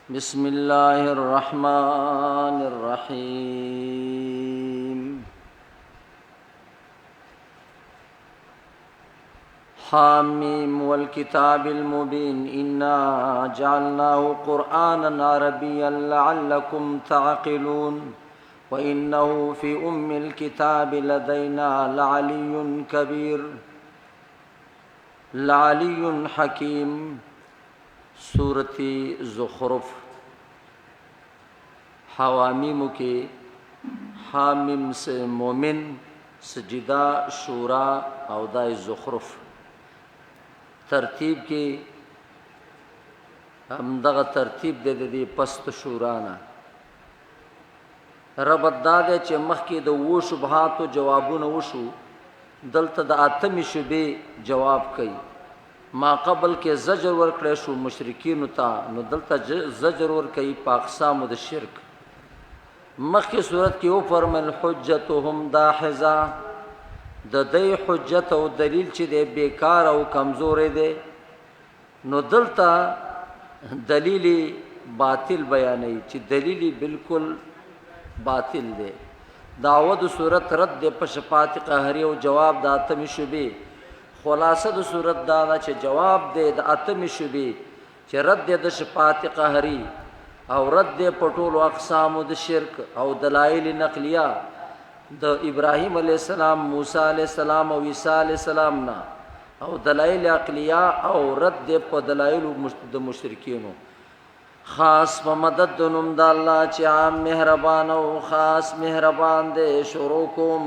बिस्मिल्लाहिर्रहमानिर्रहीम। हामीम वल किताबिल मुबीन इन्ना जअलनाहु कुरआनन अरबिय्यन लअल्लकुम तअक़िलून व इन्नहु फ़ी उम्मिल किताबि लदैना लअलियुन कबीर लअलियुन हकीम। सूरती ज़ुख़रुफ़। हवामीम के हामीम से मोमिन, सजिदा, शूरा और दाए ज़ुख़रुफ़ तरतीब की हमदगा तरतीब दे दे पस्त शूराना रबद्दा दे चे मख की द वो शुबहात जवाबुन वशु दलता द आतमी शुबे जवाब कई मा कबल के ज़जर वर्कड़े शु मुशरिकीन ता नु दलता ज़जर वर कई पाकसाम द शिरक। मख की सूरत की ओ फरमाइल हुज्जतुहुम दाहिज़ा द दई हुज्जत और दलील ची दे बेकार और कमज़ोर दे नो दलता दलीली बातिल बयानी ची दलीली बिल्कुल बातिल दे। दावद सूरत रद दे पशपात कहरी और जवाब द आतमी शुबे खुलासद सूरत दाना चे जवाब दे द आतमी शुबे चे रद दे दशपात कहरी और रद दे पटोल अक़साम द शिरक और दलाइल नक़लिया द इब्राहीम अलैहिस्सलाम, मूसा अलैहिस्सलाम और ईसा अलैहिस्सलाम ना और दलाइल अक़लिया और रद दे प दलाइल द मुशरिकीनो। ख़ास प मदद दुनुम द अल्लाह चे आम मेहरबान और ख़ास मेहरबान दे शुरूकुम।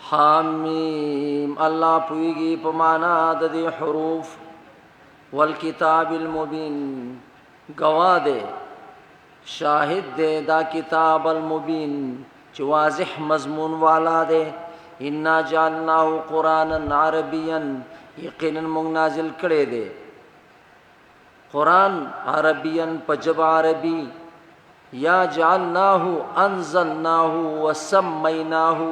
हामीम अल्लाह पुईगी पमाना दे हुरूफ वल किताबिल मुबीन गवाह दे शाहिद दे दा किताब अल मुबीन च वाज़िह मज़मून वाला दे। इन्ना जअलनाहु कुरानन अरबियन यकीनन मुंग नाजिल करे दे कुरान अरबियन पजब अरबी या जअलनाहु अंज़लनाहु व सम्मैनाहु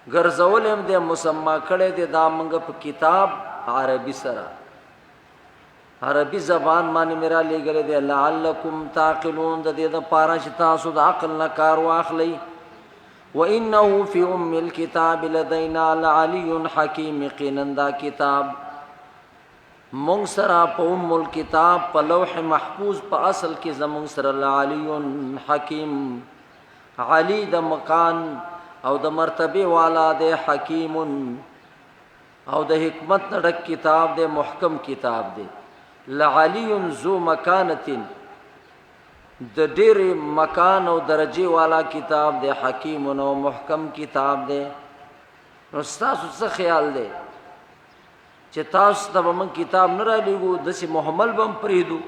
गर्ज़वलम दे मुसम्मा करे दे दामंग किताब अरबी सरा अरबी ज़बान मानी मेरा ले गले दे लअल्लकुम ताक़िलून दे द पारा तासुद अक़ल न कार वाखलई व इन्नहु फ़ी उम्मिल किताबि लदैना लअलियुन हकीम। यकीनन दा किताब मुंग सरा प उम्मुल किताब प लौह महफूज प असल की ज़मुंग सरा लअलियुन हकीम अली द मकान और द मर्तबे वाला दे हकीमुन और द हिकमत नडक किताब दे मुहकम किताब दे। लअलियुन ज़ु मकानतिन द डेर मकान और दर्जे वाला किताब दे हकीमुन और मुहकम किताब दे। उस्ताद से ख्याल दे चितास तब हम किताब न रालीगु दसी मोहम्मल बम प्रीदु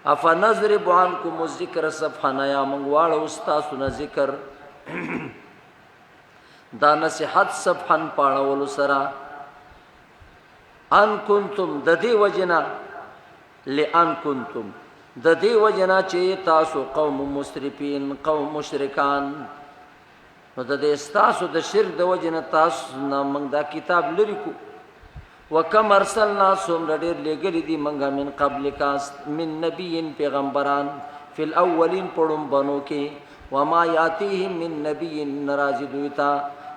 अफा नज़रिबु अन्कुम ज़िक्र सफ़ा नया मंगवाड़ उस्ताद न ज़िक्र दा नसीहत सफ़न पाड़वलु सरा अन कुंतुम ददे वजना ले अन कुंतुम ददे वजना चे तासु कौम मुसरिफीन कौम मुशरिकान ददे तासु द शिरक द वजना तासु न मंगदा किताब लरिकु व कम अरसलना सोम रडेर ले गली दी मंगा मिन कबल का मिन नबीन पैगम्बरान फिल अव्वलिन पड़ुम बनो के वमा यातीहिम मिन नबीन नराजी दुइता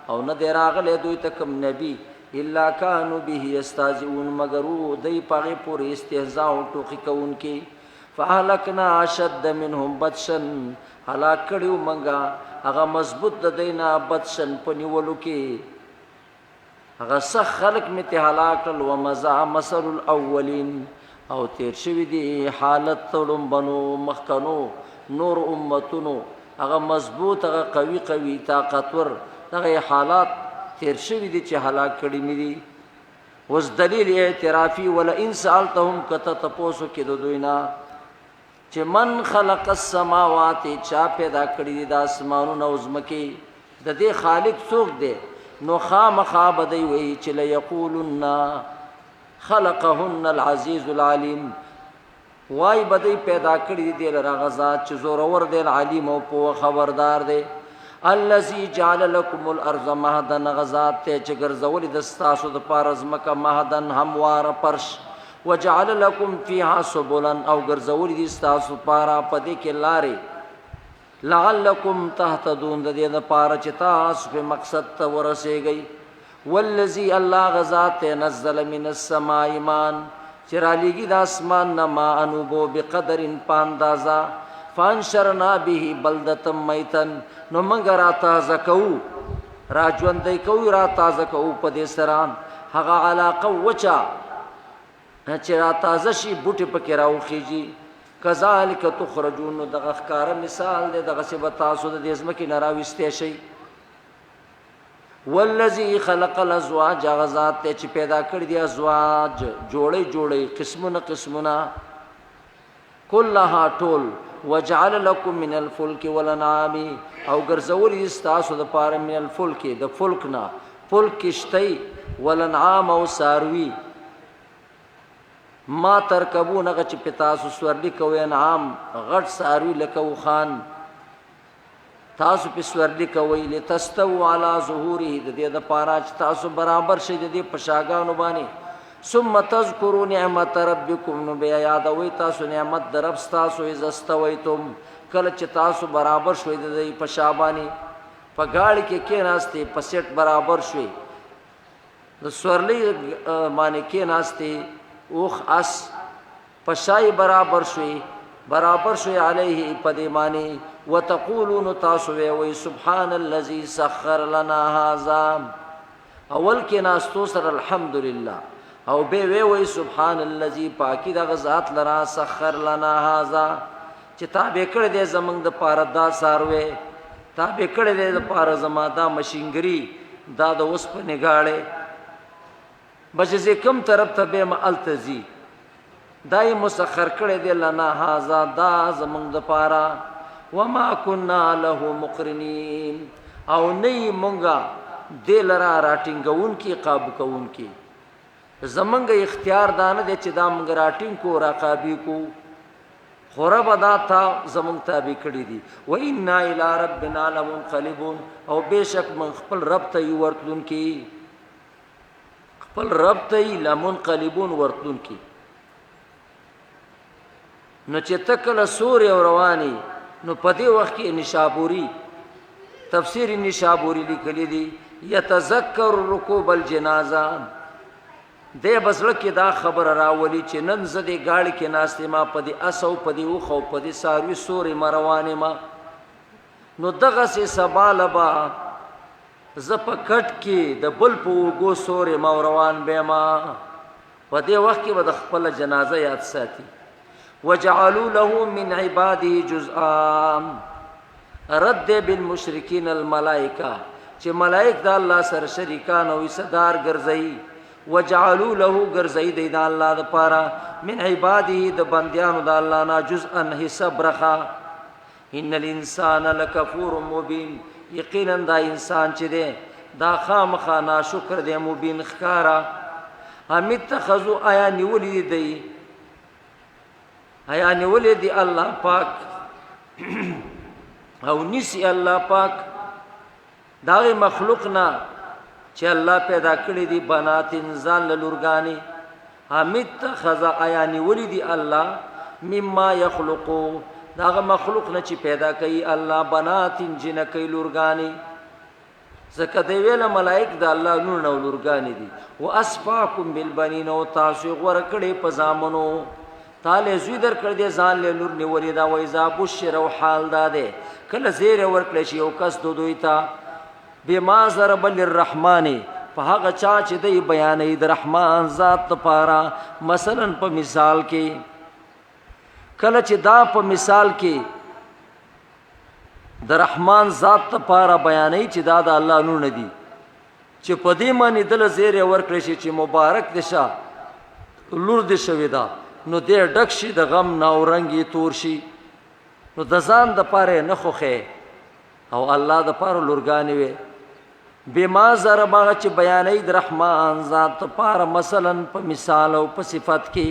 और न दे रागले दुइता कम नबी इल्ला कानु बिही यस्ताज़िऊन मगर वो दई पागे पूरे इस्तेहज़ा टोकी कौन के फ़अहलकना अशद्द मिनहुम बत्शन हलाक कड़ियो मंगा अगा मजबूत ददेना बत्शन पनिवलु के अगा सख खलक में ते हलाक व मज़ा मसलुल अव्वलिन और तेर शविदी हालत तोड़ुम बनो मखकनो नूर उम्मतुनो अगा मजबूत अगा कवी कवी ताकतवर अगा हालात तेर शवी दी चे हलाक कड़ी मिली वस दलील एतराफ़ी वला इन सअल्तहुम कता तपोसो के दो दोइना चे मन खलक अस्समावाति चा पैदा कड़ी दी दा आसमानु न उज़मके ददे खालिक सोख दे नो खाम खा बदई वही चले यक़ूलुन्ना खलक़हुन्नल अज़ीज़ुल अलीम वाई बदई पैदा कड़ी दे लरा गज़ात चे ज़ोरवर दे अलीम और पो खबरदार दे الذي جعل لكم الارض مهدا غزات ته چې ګرځولې د ستاسو د پاره ځمکه مهدن همواره پرش وجعل لكم فيها سبلا او ګرځولې د ستاسو پاره پدې کې لارې لعلكم تهتدون د دې د پاره چې تاسو په مقصد ته ورسېږئ والذي الله غزات نزل من السماء ماء چرالیږي د اسمان نه ما انوبو بقدر پاندازا فانشرنا به بلدة میتا نو منګ را تازه کوو را ژوندی کوو را تازه کوو په دې سره هغه علاقه وچا چې را تازه شي بوټي پکې راوخیږي کذالک تخرجون دغه ښکاره مثال دی دغه څه به تاسو د دې ځمکې نه راویستی شئ والذي خلق الازواج غزات ته چې پیدا کړی دی ازواج جوړې جوړې قسمونه قسمونه كلها ټول وجعل لكم من الفلك والانعام او ګرځولې استاسو د پاره من الفلك د فلکنا فلک کشتی والانعام او ساروی ما ترکبون غچ پتاسو سورلی کوي انعام غټ ساروی لکو خان تاسو په سورلی کوي لتستو علی ظهوره د دې د پاره چې تاسو برابر شئ د دې پشاګانو باندې ثم تذكروا نعمت ربكم نو بیا یادوي تاسو نعمت در رب تاسو اذ استویتم کله چې تاسو برابر شوي د دې پشابانی په گاړي کې کېناستې په سیټ برابر شوي د سورلی باندې کېناستې اوخ اس پشای برابر شوي علیه پدیمانی وتقولون تاسو وی سبحان الذي سخر لنا هذا اول کې ناستو سره الحمدلله او به وی سبحان الذي پاکی د غزات لرا سخر لنا هذا چې تابع کړه دې زمنګ د پاره دا ساروي تابع کړه دې د پاره زما دا مشینګری دا د اوس په نگاړې بچې کم طرف ته به مالتزي دای مسخر کړه دې لنا هذا دا زمنګ د پاره وما كنا له مقرنين او نه مونږه دل را راټینګون کی قابو کون کی زمنګ اختیار دانه دې چې دا مونږ راټینګ کو راقابي کو خورب ادا تا زمنګ تابع کړی دي و انا الى ربنا لمنقلبون او بشک من خپل رب ته ورتلون کی خپل رب ته لمنقلبون ورتلون کی نو چې تکل سوري او رواني نو پدې وخت کې نشابوري تفسیر نشابوري لیکلي دي يتذكر ركوب الجنازه دې بسړه کې دا خبر راولي چې نن زدي گاړي کې ناشته ما پدې اسو پدې او خو پدې ساروي سوري مروانه ما نو دغه سه سبالبا زپکټ کې د بل په وګو سوري ما روان به ما پدې وخت کې به خپل جنازه یاد ساتي وجعلوا له من عباده جزءا رد بالمشركين الملائکه چې ملائک د الله سره شریکان او صدار ګرځي وجعلوا له ګرځي د الله د پاره من عباده د بنديانو د الله نه جزءا حساب رخا ان الانسان لکفور مبین یقینا دا انسان چې دی دا خامخا ناشکر دی مبین خکارا هم اتخذوا آیا نیولې دی آیا نیولې دی الله پاک او نسی الله پاک داغه مخلوق نه چې الله پیدا کړی دی بنات انسان لورګانی حمید خزا ایانی ولیدی الله مما یخلقو داغه مخلوق نه چې پیدا کوي الله بنات جنکی لورګانی زکه دی ویل ملائک د الله نور نو لورګانی دي واسفاکم بالبنین او تاسو غور کړي په زامنو تاله زوی در کړ دې ځان له لور نیولې دا وای ذا بشر او حال داده کله زیر ور کړی شي او کس دوی تا بما ضرب للرحمن په هغه چا چې دی بیانې د رحمان ذات لپاره مثلا په مثال کې کله چې دا په مثال کې د رحمان ذات لپاره بیانې چې دا د الله نور نه دی چې په دې معنی دل زیر ور کړی شي چې مبارک دشه لور دې شوی دا نو دې ډک شي د غم ناورنګي تور شي نو د ځان د پاره نه خوخه او الله د پاره لورګانی وي بما ضرب چې بیانې د رحمان ذات پاره مثلا په مثال او په صفت کې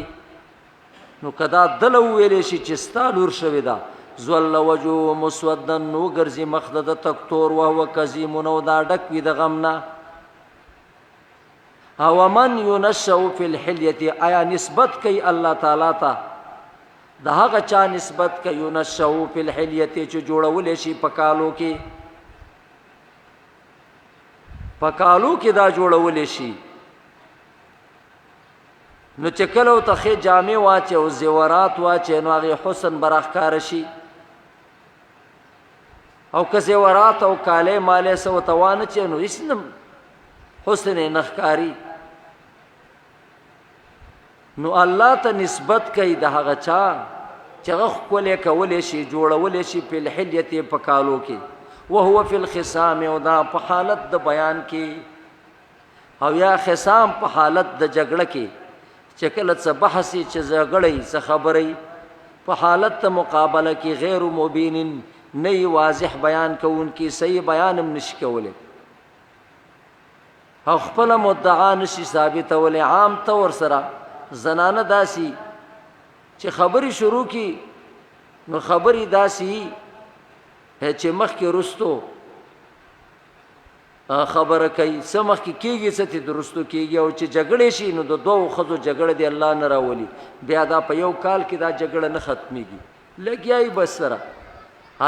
نو کدا دل ویلې شي چې ستا لور شوی دا زول وجهه مسودا نو ګرځي مخ د تکتور وهو کظیم نو دا ډک وي د غم نه. او من ينشأ فی الحلیة آیا نسبت کوي الله تعالی ته د هغه چا نسبت کوي ينشأ فی الحلیة چې جوړول شي په کالو کې، په کالو کې دا جوړول شي. نو چې کله ته خې جامې واچي او زیورات واچي نو هغه حسن براخکار شي، او که زیورات او کاله مالې سو توانه چې نو اسنم حسن نخکاری. نو الله ته نسبت کوي د هغه چا چې هغه ښکلی کولی شي جوړولی شي په الحلیة په کالو کې، وهو فی الخصام او دا په حالت د بیان کې، او یا خصام په حالت د جګړه کې چې کله څه بحثي چې جګړی څه خبرې په حالت د مقابله کې غیر مبین نه واضح بیان کوونکی صحیح بیان هم نشي کولی او خپل مدعا نشي ثابتولی. عام طور سره زنانه داسي چې خبرې شروع کی نو خبرې داسي چې مخکې رستو خبره کوي څه مخکې کېږي څه ته درستو کېږي، او چې جګړې شي نو د دوو ښځو جګړه دی الله نه راولي، بیا دا په یو کال کې دا جګړه نه ختمېږي، لګیایي بس سره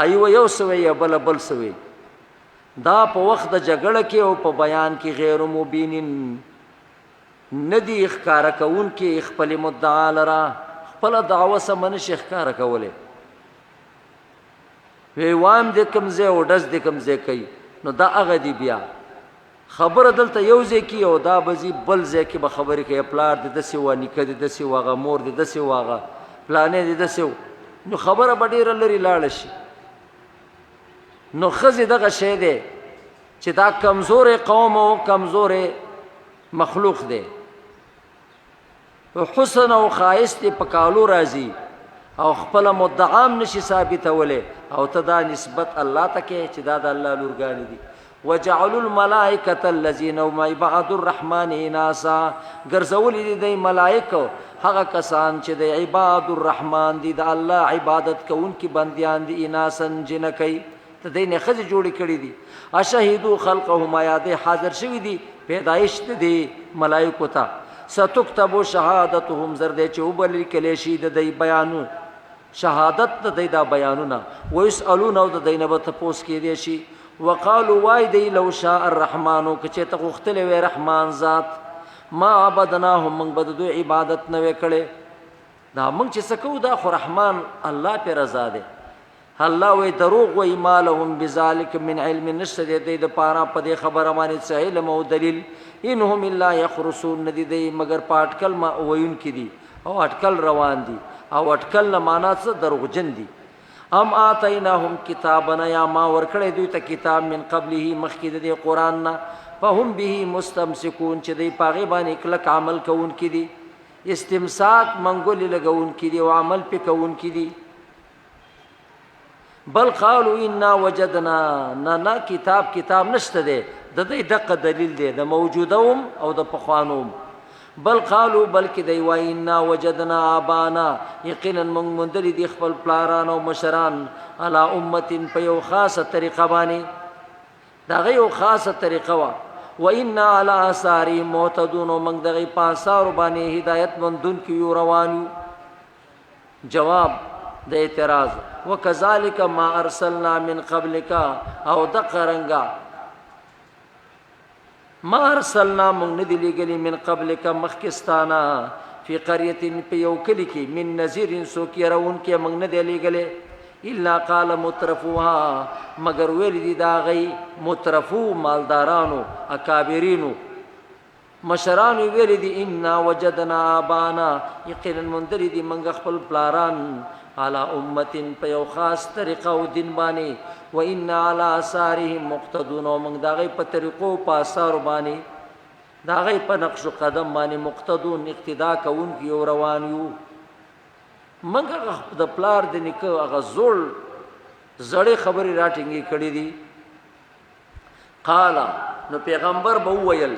آیوه یو سوی یا بله بل سوی. دا په وخت د جګړه کې او په بیان کې غیر مبین ندی اخکار کون کې خپل مدعا لرا خپل دعوه سم نشي اخکار کوله. وی وام دې کمزه او دز دې کمزه کوي نو دا هغه دی بیا خبر دلته یو ځکه او دا بزی بل ځکه به خبرې کوي پلار دې د سی و نیکه دې د سی واغه مور دې د سی واغه پلانې دې د سی، نو خبره بډیره لري لاړ شي. نو خزي دغه شی دی چې دا کمزور قوم او کمزور مخلوق دی، حسن او خایست په کالو راځي او خپل مدعام نشي ثابتوله، او تدا نسبت الله ته کې چې دا د الله لورګان دي. وجعلوا الملائکه الذين هم عباد الرحمن اناسا ګرځول دي د ملائکه هغه کسان چې د عباد الرحمن دي د الله عبادت کوونکي بنديان دي، اناسن جنکې ته دې نه خځه جوړې کړې دي. اشهدوا خلقهم آیات حاضر شوی دي پیدایش دي ملائکه ته. ستكتب شهادتهم زرد چې وبل کلی شي د دې بیانو شهادت د دې دا بیانونه، ويسالون او د دې نه به تاسو کې دي شي. وقالوا وای دی لو شاء الرحمن که چې تغختل وی رحمان ذات ما عبدناهم من بدو عبادت نه وکړي، دا موږ چې سکو دا خو رحمان الله پر رضا ده. الله وی دروغ وی مالهم بذلک من علم نشد دې د پارا په دې خبره باندې څه علم او دلیل، انهم الا يخرسون ندی دې مگر پاټکل ما وین کی دي او اٹکل روان دي، او اٹکل نه معنا څه دروغجن دي. ام آتیناهم کتابنا یا ما ورکړې دوی ته کتاب من قبله مخکې د قرآن نه، فهم به مستمسکون چې دوی پاغي باندې کلک عمل کوون کی دي، استمساک منګول لګون کی دي او عمل پې کوون کی دي. بل قالوا انا وجدنا نا کتاب نشته ده د دې دغه دلیل دی د موجودوم او د پخوانوم. بل قالوا بلکې دی وای انا وجدنا ابانا یقینا من مندل دي خپل پلاران او مشران علی امه په یو خاصه طریقه باندې دا یو خاصه طریقه وا و انا علی اثار مهتدون من دغه پاسار باندې هدایت مندون کی روانو. جواب د اعتراض وکذالک ما ارسلنا من قبلک او دقرنگا ما ارسلنا من ندی لګلی من قبلک مخکستانا فی قريه په یو کلی کې من نذیر سو کې راون کې من ندی لګلی الا قال مترفوها مگر ویل دي دا غي مترفو مالدارانو اکابرینو مشران ویل دي ان وجدنا ابانا یقینا مندر دي منغ خپل پلاران على امه په یو خاص طریقه او دین باندې و ان على اثارهم مقتدون ومن دغه په طریقو په اثار باندې دغه په نقش قدم باندې مقتدون اقتدا کوون کی او روان یو. منګه د پلار د نیکه هغه زول زړې خبرې راټینګې کړې دي. قال نو پیغمبر به ویل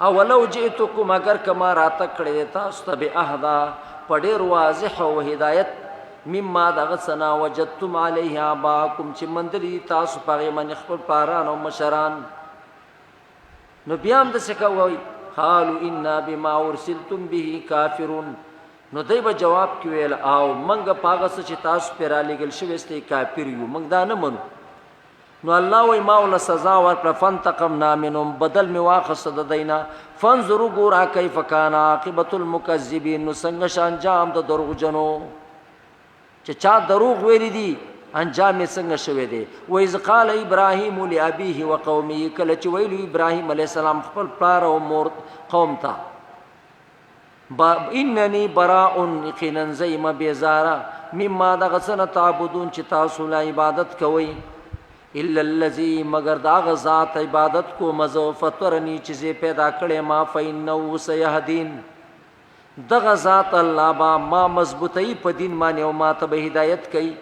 اولو جئتکم اگر کما راته کړې تاسو ته به اهدا په ډېر واضح او هدایت مما دغه سنا وجدتم علیه آباءکم چې مندري تاسو پاره من خپل پاران او مشران. نو بیا هم د څه کوي قالوا انا بما ارسلتم به کافرون. نو دوی به جواب کې ویل او منګه پاغه چې تاسو پر لګل شوی استي کافر یو منګ دا نه منو. نو الله وی ما ول سزا ورکړه فانتقمنا منهم بدل می واخص د دینا فانظروا ګورا کیف کان عاقبت المکذبین. نو څنګه شان انجام د دروغجنو چې چا دروغ ویل دي انجام یې څنګه شوی دی. و اذ قال ابراهیم لابيه وقومه کله چې ویلو ابراهیم علیه السلام خپل پلار او مور قوم ته انني براء یقینا زیم بیزارا مما دغسن تعبدون چې تاسو لا عبادت کوئ الا الذي مگر دا غزات عبادت کو مزو فطرنی چیزیں پیدا کړي ما فینو سیهدین. دغه ذات الله با ما مضبوطی په دین باندې او ما ته هدایت کوي.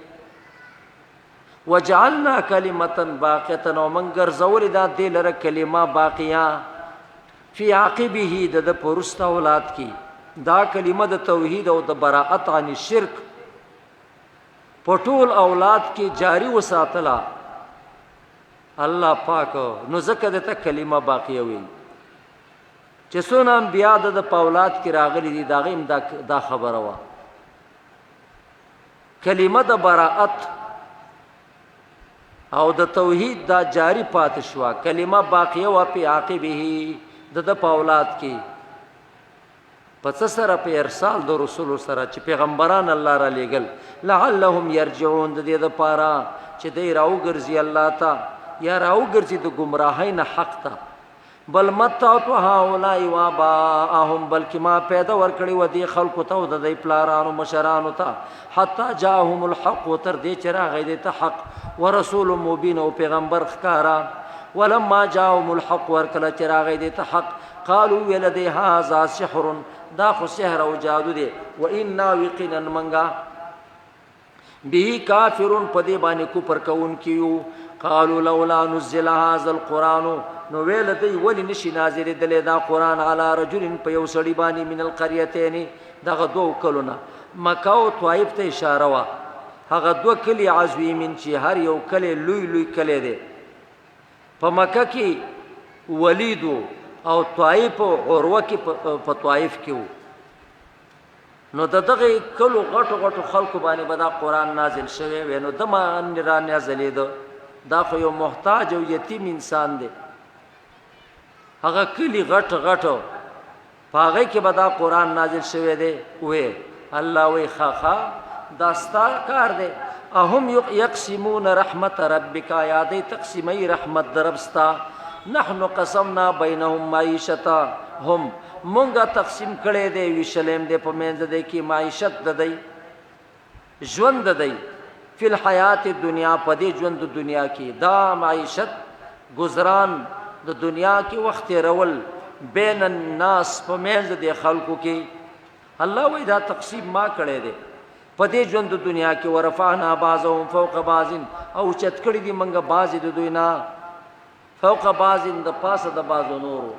وجعلنا کلمتا باقیه او من ګرځول دا د لره کلمه باقیه فی عقبه د پرست اولاد کی دا کلمه د توحید او د براءت عن شرک پټول اولاد کی جاری وساتلا الله پاک. نو زکه د ته کلمه باقیه وي چې څونه انبیا د اولاد کی راغلي دي دا غیم دا خبره وا کلمه د براءت او د توحید دا جاری پات شوا کلمه باقیه وا په عاقبه د اولاد کی پس سره په ارسال د رسول سره چې پیغمبران الله را لېګل لعلهم يرجعون د دې لپاره چې دوی راوګرځي الله ته یا راوګرځي د گمراهۍ نه حق ته. بل متعت هؤلاء واباءهم بلکې ما پیدا ورکړي و دې خلکو ته د دې پلارانو مشرانو ته حتی جاءهم الحق تر دې چې راغی دې ته حق ورسول مبین او پیغمبر ښکارا. ولما جاءهم الحق ورکله چې راغی دې ته حق قالوا ولدي هذا سحر دا خو سحر او جادو دی و انا یقینا منغا به کافرون پدی باندې کوپر کون کیو. قالوا لولا نزل هذا القران نو ویل دی ولی نشي نازل دلی دا قران علی رجل په یو سړی باندې من القريتين دغه دوه کلونه مکه او طائف ته اشاره وا. هغه دوه کلی عظیمین چې هر یو کلی لوی لوی کلی دی. په مکه کې ولید او طائف او عروه کې په طائف کې وو. نو دغه کلو غټو غټو خلکو باندې به دا قران نازل شوی و. نو دما را نازلېدو دا خو یو محتاج او یتیم انسان دی. هغه کلی غټ غټو پاغه کې به دا قران نازل شوی دی وې الله وی خاخا داستا کار دی. اهم یقسمون رحمت ربک یادی تقسیمی رحمت دربستا. نحن قسمنا بینهم معیشتهم مونږه تقسیم کړي دی ویشلم دی په منځ دی کې معیشت د دی ژوند د دی فی الحیات الدنیا په دې ژوند د دنیا کې دا معیشت گزاران د دنیا کې وخت رول بین الناس په منځ دی خلکو کې. الله وی دا تقسیم ما کړي دی په دې ژوند د دنیا کې. ورفعنا بعضهم فوق بعض او چت کړي دی منګه بعض د دوی نه فوق بعض د پاسه د بعضو نورو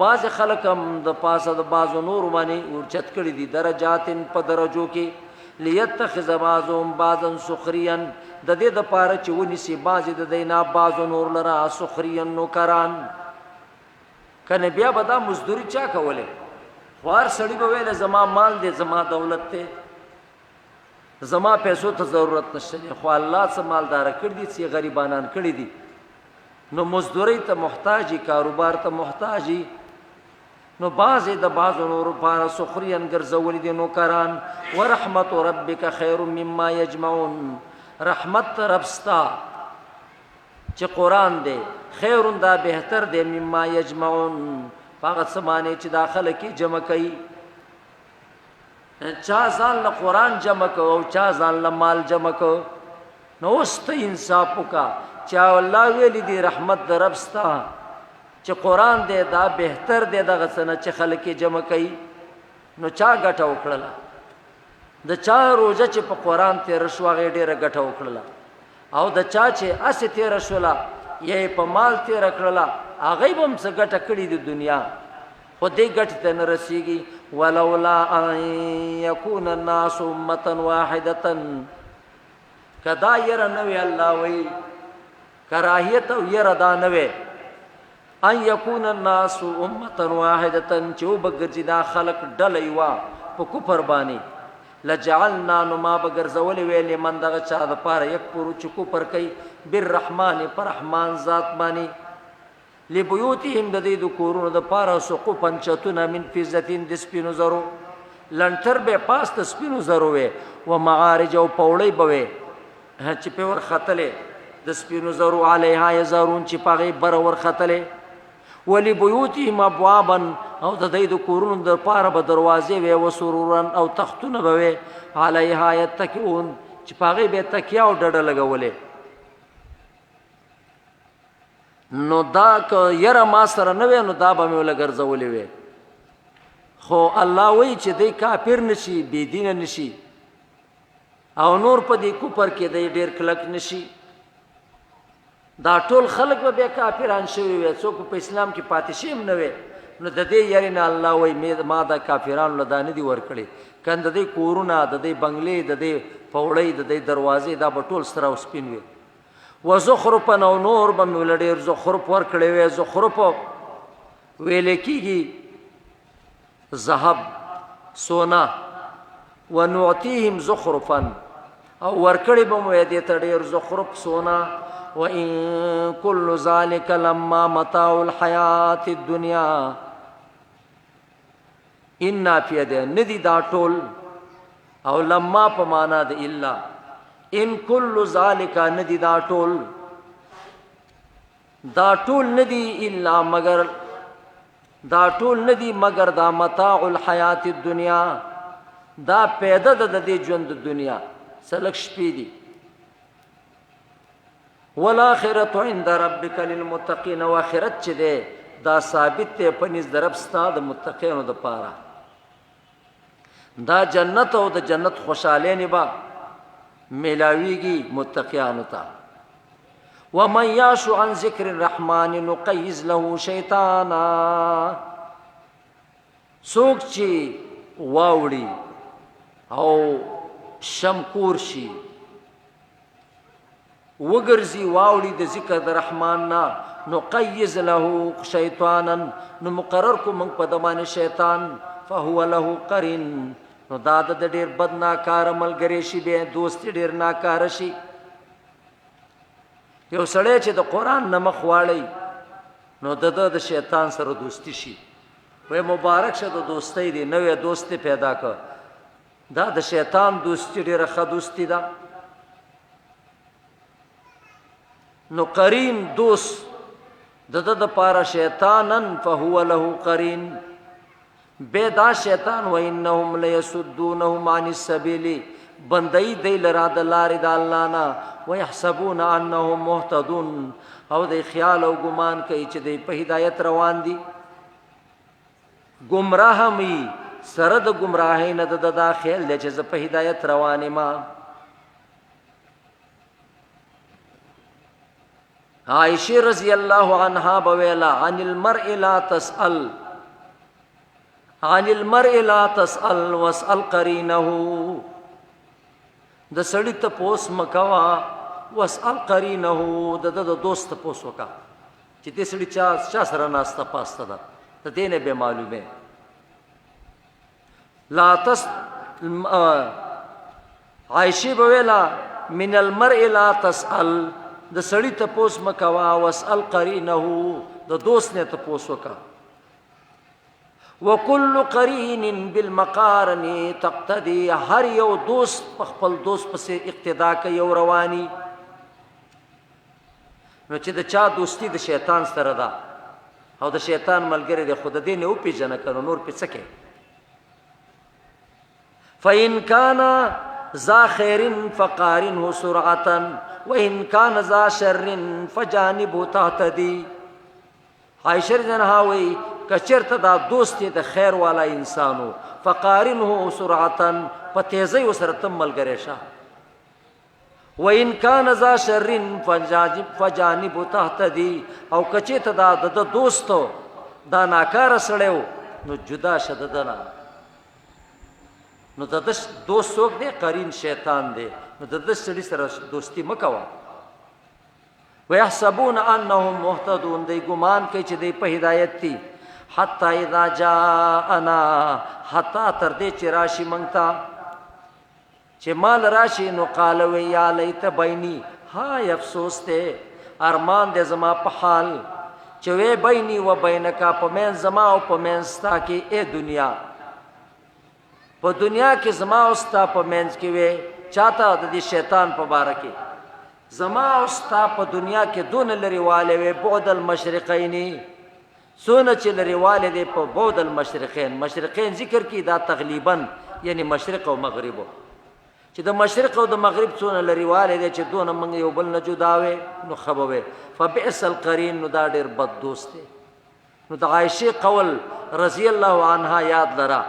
بعض خلک هم د پاسه د بعضو نورو باندې ورچت کړي دي درجات په درجو کې. لیتخذ بعضهم بعضا سخریا د دې د پاره چې ونیسي بعض د دینا بعضو نور لرا سخریا نوکران. کنه بیا به دا مزدوری چا کوله خوار سړی به ویل زما مال دی زما دولت ته زما پیسو ته ضرورت نشته خو الله څخه مالدار کړی دي چې غریبانان کړی دي. نو مزدوری ته محتاجی کاروبار ته محتاجی نو بعض د بعض نور په سخرین ګرځول دي نوکران. ورحمت ربک خیر مما یجمعون رحمت ربستا چې قران دی خیر دا بهتر دی مما یجمعون هغه سمانه چې داخله کې جمع کوي. چا ځان له قران جمع کو او چا ځان له مال جمع کو. نو واست انصاف وکا چا الله ویل دی رحمت در ربستا چې قران دی دا بهتر دی دغه څنګه چې خلک جمع کوي. نو چا ګټه وکړه د چا روزه چې په قران ته رشوغه ډیره ګټه وکړه او د چا چې اس ته رشولا یې په مال ته رکړه هغه هم څه ګټه کړې د دنیا. خو دې ګټې ته نه رسېږي. ولولا ان یکون الناس امة واحدة، که دا یره نه وی الله وی کراهیت او یره دا نه وی ان یکون الناس امة واحدة چې وبګرځي دا خلق ډله یوه په کفر باندې، لجعلنا نو ما بګرځولې وی لمن دغه چا دپاره یکفرو چې کفر کوي بالرحمن پر رحمان ذات باندې، لبیوتهم د دې د کورونو دپاره سقوفا چتونه من فضة د سپینو زرو، لنټر به پاس د سپینو زرو وی و معارج او پوړۍ به وی چې په ورختلې د سپینو زرو علیها یزارون چې په هغې بره ورختلې، ولبیوتهم ابوابا او د دې د کورونو دپاره به دروازې وی و سرورا او تختونه به وی علیها یتکئون چې په هغې به یې تکیه او ډډه لګولې. نو دا که یره ما سره نه وی نو دا به مې وله ګرځولې وی، خو الله وایي چې دی کافر نشي بېدینه نشي او نور په دې کفر کې دی ډېر کلک نشي. دا ټول خلق به بیا کافران شوي وي، څوک په اسلام کې پاتې شوي هم نه وی. نو د دې یارې نه الله وایي ما دا کافرانو له دا نه دي ورکړي، که د دې کورونه د دې بنګلې د دې پوړۍ د دې دروازې دا به ټول سره او سپین وي. وزخرفا او نور به مې له ډېر زخرف ورکړی وی. زخرف ویلی کېږي ذهب سونا، ونعطیهم زخرفا او ورکړی به مو دې ته ډېر زخرف سونا. وان کل ذلک لما متاع الحیات الدنیا، ان نافیه ده ندی دا ټول او لما په معنا د الا، ان کل ذالک ندی دا ټول، دا ټول ندی الا مگر، دا ټول ندی مگر دا متاع الحیات الدنیا، دا پیدا د دې ژوند د دنیا سلک شپې دي. والآخرة عند ربک للمتقین، و آخرت چې دی دا ثابت دی په نزد رب ستا د متقینو دپاره. دا جنت او د جنت خوشحالۍ به ملاویږي متقیانو ته. ومن یعش عن ذکر الرحمن نقیض له شیطانا، څوک چې واوړي او شمکور شي وګرځي واوړي د ذکر د رحمان نه، نقیض له شیطانا نو مقرر کو موږ په د باندې شیطان، فهو له قرین نو دا د ډېر بد ناکاره ملګری شي، بیا دوست ډېر ناکاره شي. یو سړی چې د قرآن نه مخ واړی نو د شیطان سره دوستی شي، وی مبارک شه د دوستی دی، نوی دوست پیدا کړ. دا د شیطان دوستی ډېره ښه دوستی ده. نو قرین دوست د ده دپاره شیطانا فهو له قرین، بے دا شیطان وانهم لیصدونهم عن السبیل، بندئی دی لرا د لارې د الله نه، ویحسبون انهم مهتدون او دی خیال او ګمان کوي چې دی په هدایت روان دي. گمراه می سره د گمراهۍ نه د دا خیال دی چې زه په هدایت روان یم. عائشہ رضی اللہ عنہا بویلا عن المرء لا تسأل، عن المرء لا تسأل واسأل قرینه، د سړي تپوس مکوا واسأل قرینه، د دوست تپوس وکا چې دې سړي چا سره ناسته پاسته ده، د دې نه به معلومه. لا تس عائشہ بویلا من المرء لا تسأل، د سړي تپوس مکوا واسأل قرینه، د دوست نه تپوس وکا. وکل قرین بالمقارن تقتدی، هر یو دوست په خپل دوست پسې اقتدا کوي او رواني. نو چې د چا دوستی د شیطان سره ده او د شیطان ملګری دی، خو د دې نه وپېژنه که نو نور پې څه کوي. فإن كان ذا خير فقارنه سرعة وإن كان ذا شر فجانبه تهتدي. عائشہ رضی اللہ عنہا وی کچرته دا دوست د خیر والا انسانو، فقارنه سرعة په تیزۍ ورسره تم ملګری شه، وإن كان ذا شر فجانبه تهتدي، او که چېرته دا د دوست دا ناکاره سړی و نو جدا شددنا نو د دش دوست څوک دی قرین شیطان دی نو د دش سړي سره دوستی مکوه ويحسبون انهم مهتدون دی ګمان کوي چې دی په هدایت دي حتی اذا جاءنا حتی تر دې چې راشي مونږ ته چې مال راشي نو قال وی یا لیت بینی های افسوس ته ارمان دې زما په حال چې وی بینی و بینکا په من زما او په من ستا کې اے دنیا په دنیا کې زما او ستا په منځ کې وی چاته د دې شیطان په باره کې زما او ستا په دنیا کې دون لريواله وی بعد المشرقین سونه چې لريواله دی په بعد المشرقین مشرقین ذکر کی دا تقریبا یعنی مشرق او مغرب چې د مشرق او د مغرب څونه لريواله دی چې دون منګ یو بل نه جداوي نو خبوي فبئس القرین نو دا ډیر بد دوست دی نو د عائشه قول رضی الله عنها یاد لرا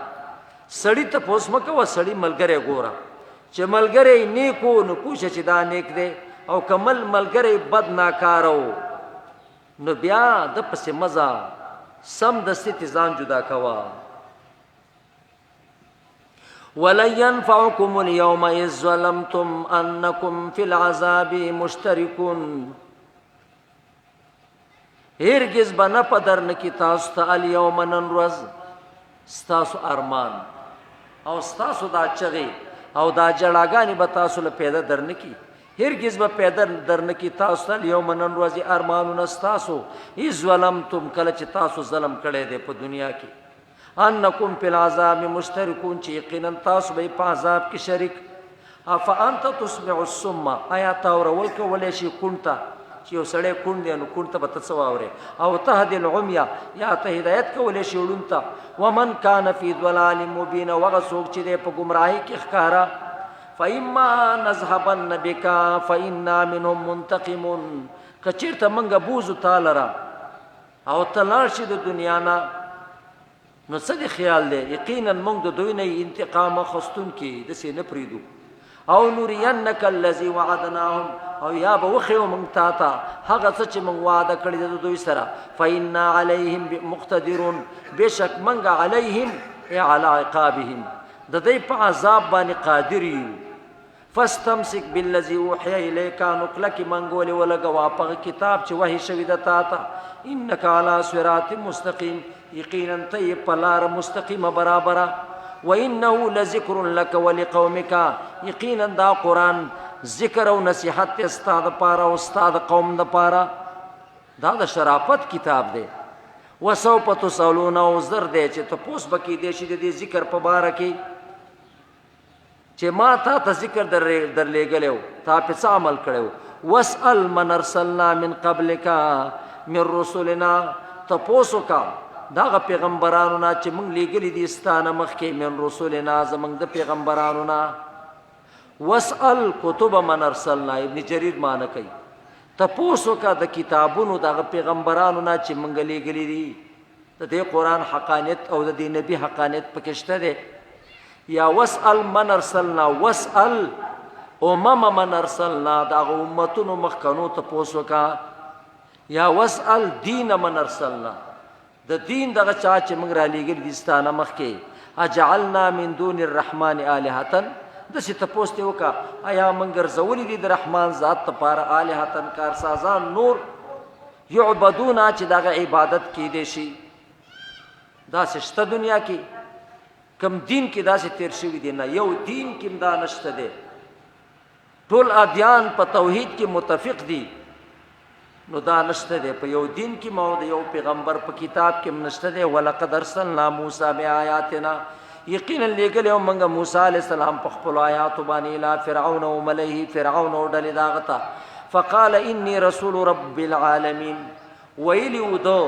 سړی ته پوس مکو سړی ملګری ګوره چې ملګری نیکو نو پوښه چې دا نیک دی او کمل ملګری بد ناکارو نو بیا د پسې مزه سم د ستې ځان جدا کوا ولن ينفعكم اليوم إذ ظلمتم أنكم في العذاب مشتركون هرگز بنا پدر نکی تاسو ته اليوم نن ورځ ستاسو ارمان او ستاسو دا چغي او دا جړاګانی به تاسو له پیدا درنکی هرگز به پیدا درنکی تاسو ته اليوم نن ورځ ارمانونه ستاسو إذ ظلمتم کله چې تاسو ظلم کړی دی په دنیا کې انکم فی العذاب مشترکون چې یقینا تاسو به په عذاب کې شریک افانت تسمع الصم آیا تاورول کولای شي کونټه چې یو سړی کون دی نو کونټه به تاسو واوري او تهدی العمیا یا ته هدایت کولای شي ولونته ومن کان فی ضلال مبین وغسوک چې په گمراهی کې ښکارا فإما نذهبن بك فإنا منهم منتقمون کچیرته منګه بوزو تعالی او تلار شي د دنیا نه نو څه دی خیال دی یقینا موږ د دوی نه انتقام خستون کې د سې نه پریدو او نورینک الذی وعدناهم او یا به وخیو موږ تا ته هغه څه چې موږ وعده کړی د دوی سره فإنا علیهم مقتدرون بشک موږ علیهم ای علی عقابهم د دې په عذاب باندې قادر یو فاستمسک بالذی اوحی الیک نقلک منګول ولګوا په کتاب چې وحی شوی د تا ته انک علی صراط مستقیم یقینا ته په لار مستقیمه برابره وانه لذکر لك ولقومك یقینا دا قران ذکر او نصیحت استاد پاره او استاد قوم د پاره دا د شرافت کتاب دی وسوف تسالون او زر دی چې تاسو بکی دی چې د ذکر په باره کې چې ما ته ذکر در لګلو تا په عمل کړو واسال من ارسلنا من قبلك من رسلنا تاسو کا دا پیغمبرانو نه چې موږ لګلې دي ستانه مخکې من رسولنا زموږ د پیغمبرانو نه واسال کتب من ارسلنا ابن جریر معنی کوي تاسو کا د کتابونو د پیغمبرانو نه چې موږ لګلې دي د دې قران حقانیت او د دې نبی حقانیت پکې شته ده یا واسال من ارسلنا واسال من ارسلنا د امتونو مخکنو تاسو کا یا واسال دین من ارسلنا د دین دغه چا چې موږ را لېږل دي ستانه مخکې اجعلنا من دون الرحمن آلهة داسې تپوس ته وکړه آیا موږ ګرځولي دي د رحمان ذات لپاره آلهة کارسازان نور یعبدون چې دغه عبادت کیدی شي داسې شته دنیا کې کم دین کې داسې تیر شوي دي نه یو دین کې دا نشته دی ټول ادیان په توحید کې متفق دي نو دا نشته دی په یو دین کې مو د یو پیغمبر په کتاب کې نشته دی ولقد ارسلنا موسی بآیاتنا یقینا لګلو موږ موسی علی السلام په خپل آیات باندې اله فرعون او ملئه فرعون او ډلې داغته فقال انی رسول رب العالمین ویلی ودو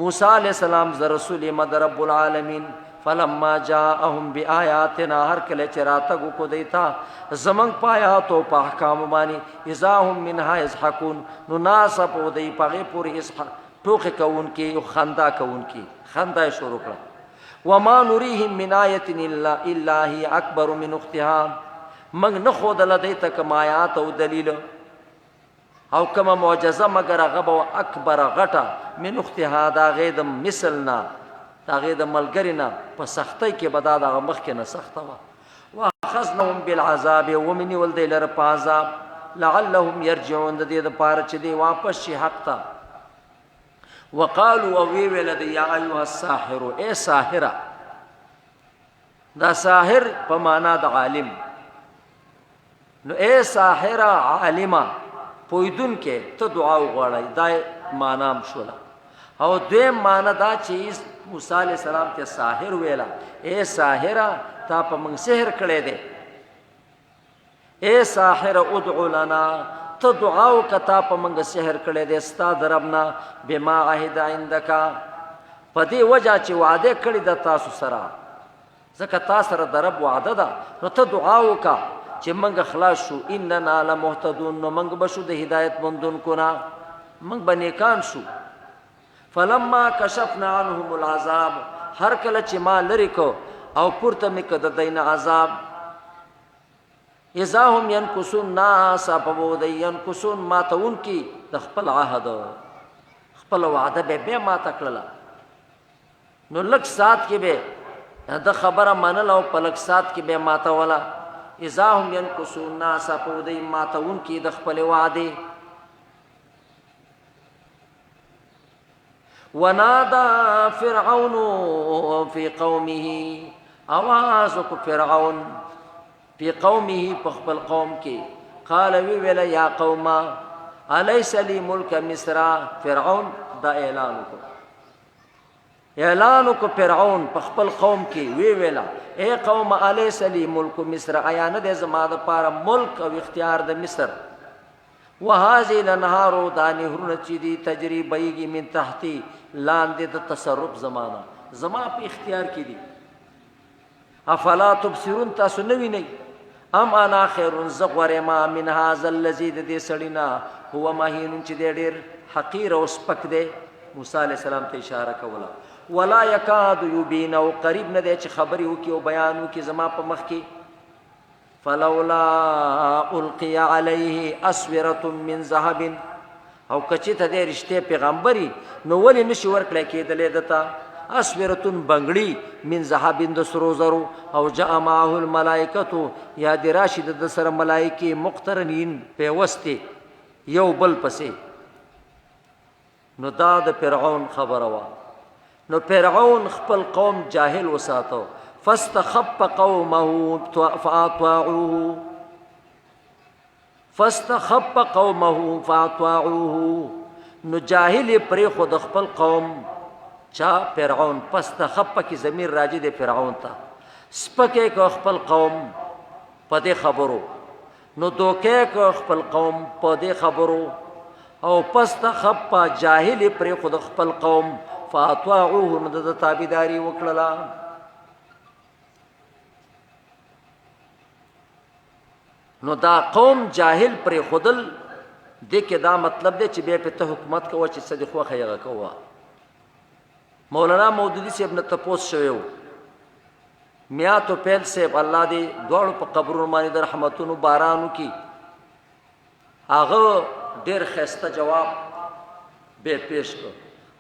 موسی علی السلام ز رسول مد رب العالمین فلما جاءهم بآیاتنا هر کله چې راتګو کو دیتا زمنګ پایا تو په احکام باندې اذا هم منها يضحكون نو ناس په دی پغه پوری اسحاق ټوخه کون کې خندا کون کې خندا شروع کړه وما نريهم من آیه الا هي اکبر من اختها من نه خود لدیت کمایات او دلیل او کما معجزه مگر غب او اکبر غټه من اختها دا غیدم مثلنا هغه د ملګری نه په سختۍ کې به دا دغه مخکې نه سخته وه. واخذناهم بالعذاب ومنول دی لره په عذاب لعلهم يرجعون د دې دپاره چې دی واپس شي حق ته. وقالوا او وی ویل دی یا ایها الساحر اے ساحره. دا ساحر په معنا د عالم نو اے ساحره عالمه پویدون کې ته دعا وغواړئ دا معنام شوله. او دویم معنا دا چې موسی علیہ السلام ته ساحر ویلا اے ساحره تا په موږ سحر کړی دی. اے ساحر ادعو لنا ته دعا وکړه په موږ سحر کړی دی ستا د رب نه بما عهد عندک په دې وجه چې وعده کړې ده تاسو سره ځکه تا سره د رب وعده ده نو ته دعا وکړه چې موږ خلاص شو اننا لمهتدون نو موږ به شو د هدایت موندونکو نه موږ به نیکان شو. فلما کشفنا عنهم العذاب هر کله چې ما لرې کو او پورته مې که د دین عذاب اذا هم ینکسون ناسا په بودی ینکسون ماتون کی د خپل عهد خپل وعده به بیا ماته کړله نو لږ سات کې به د خبره منل او په لږ سات کې به ماتوله. اذا هم ینکسون ناسا په بودی ماتون کی د خپل وعده. ونادى فرعون في قومه آواز کو فرعون في قومه په خپل قوم کې قال وی ویل یا قوم الیس لی ملک مصر. فرعون دا اعلان کو فرعون په خپل قوم کې وی ویل اے قوم الیس لی ملک مصر آیا نه د زما د پاره ملک او اختیار د مصر. وهذه الانهار دا نهرونه چې دي تجري بهیږي من تحتي لاندې د تصرف زمانہ زما په اختیار کې دي. افلا تبصرون تاسو نه وینئ ام انا خیر زغور ما من هذا الذي د دې سړینا هو مهین چې ډېر حقیر او سپک دی. موسی علیہ السلام ته اشاره کوله ولا یکاد یبین او قریب نه دی چې خبرې وکړي او بیان وکړي زما په مخ کې. فلولا القي عليه اسوره من ذهب او کچې ته د رښتې پیغمبري نو ولې نشي ورکړی کېدلی دته اسوره بنګړي من ذهب د سرو زرو او جاء معه الملائکه یا د راشد د سره ملائکې مقترنین پیوستې یو بل پسې. نو دا د فرعون خبره وه. نو فرعون خپل قوم جاهل وساتو فاستخف قومه فاطاعوه نو جاهل پرې خود خپل قوم چا فرعون فاستخف کی ضمیر راجع دی فرعون ته سپکه کو خپل قوم په دې خبرو نو دوکه کو خپل قوم په دې خبرو او فاستخف جاهل پرې خود خپل قوم فاطاعوه نو د تابعداري وکړه. نو دا قوم جاهل پر خودل دې کې دا مطلب دی چې بیا په ته حکومت کوه چې څه دې خوښه یې کوه. مولانا مودودي صاحب نه تپوس شوی و میا تو پیل صاحب الله دې دواړو په قبرونو باندې د رحمتونو باران وکړي هغه ډېر ښایسته جواب به پیش کړ.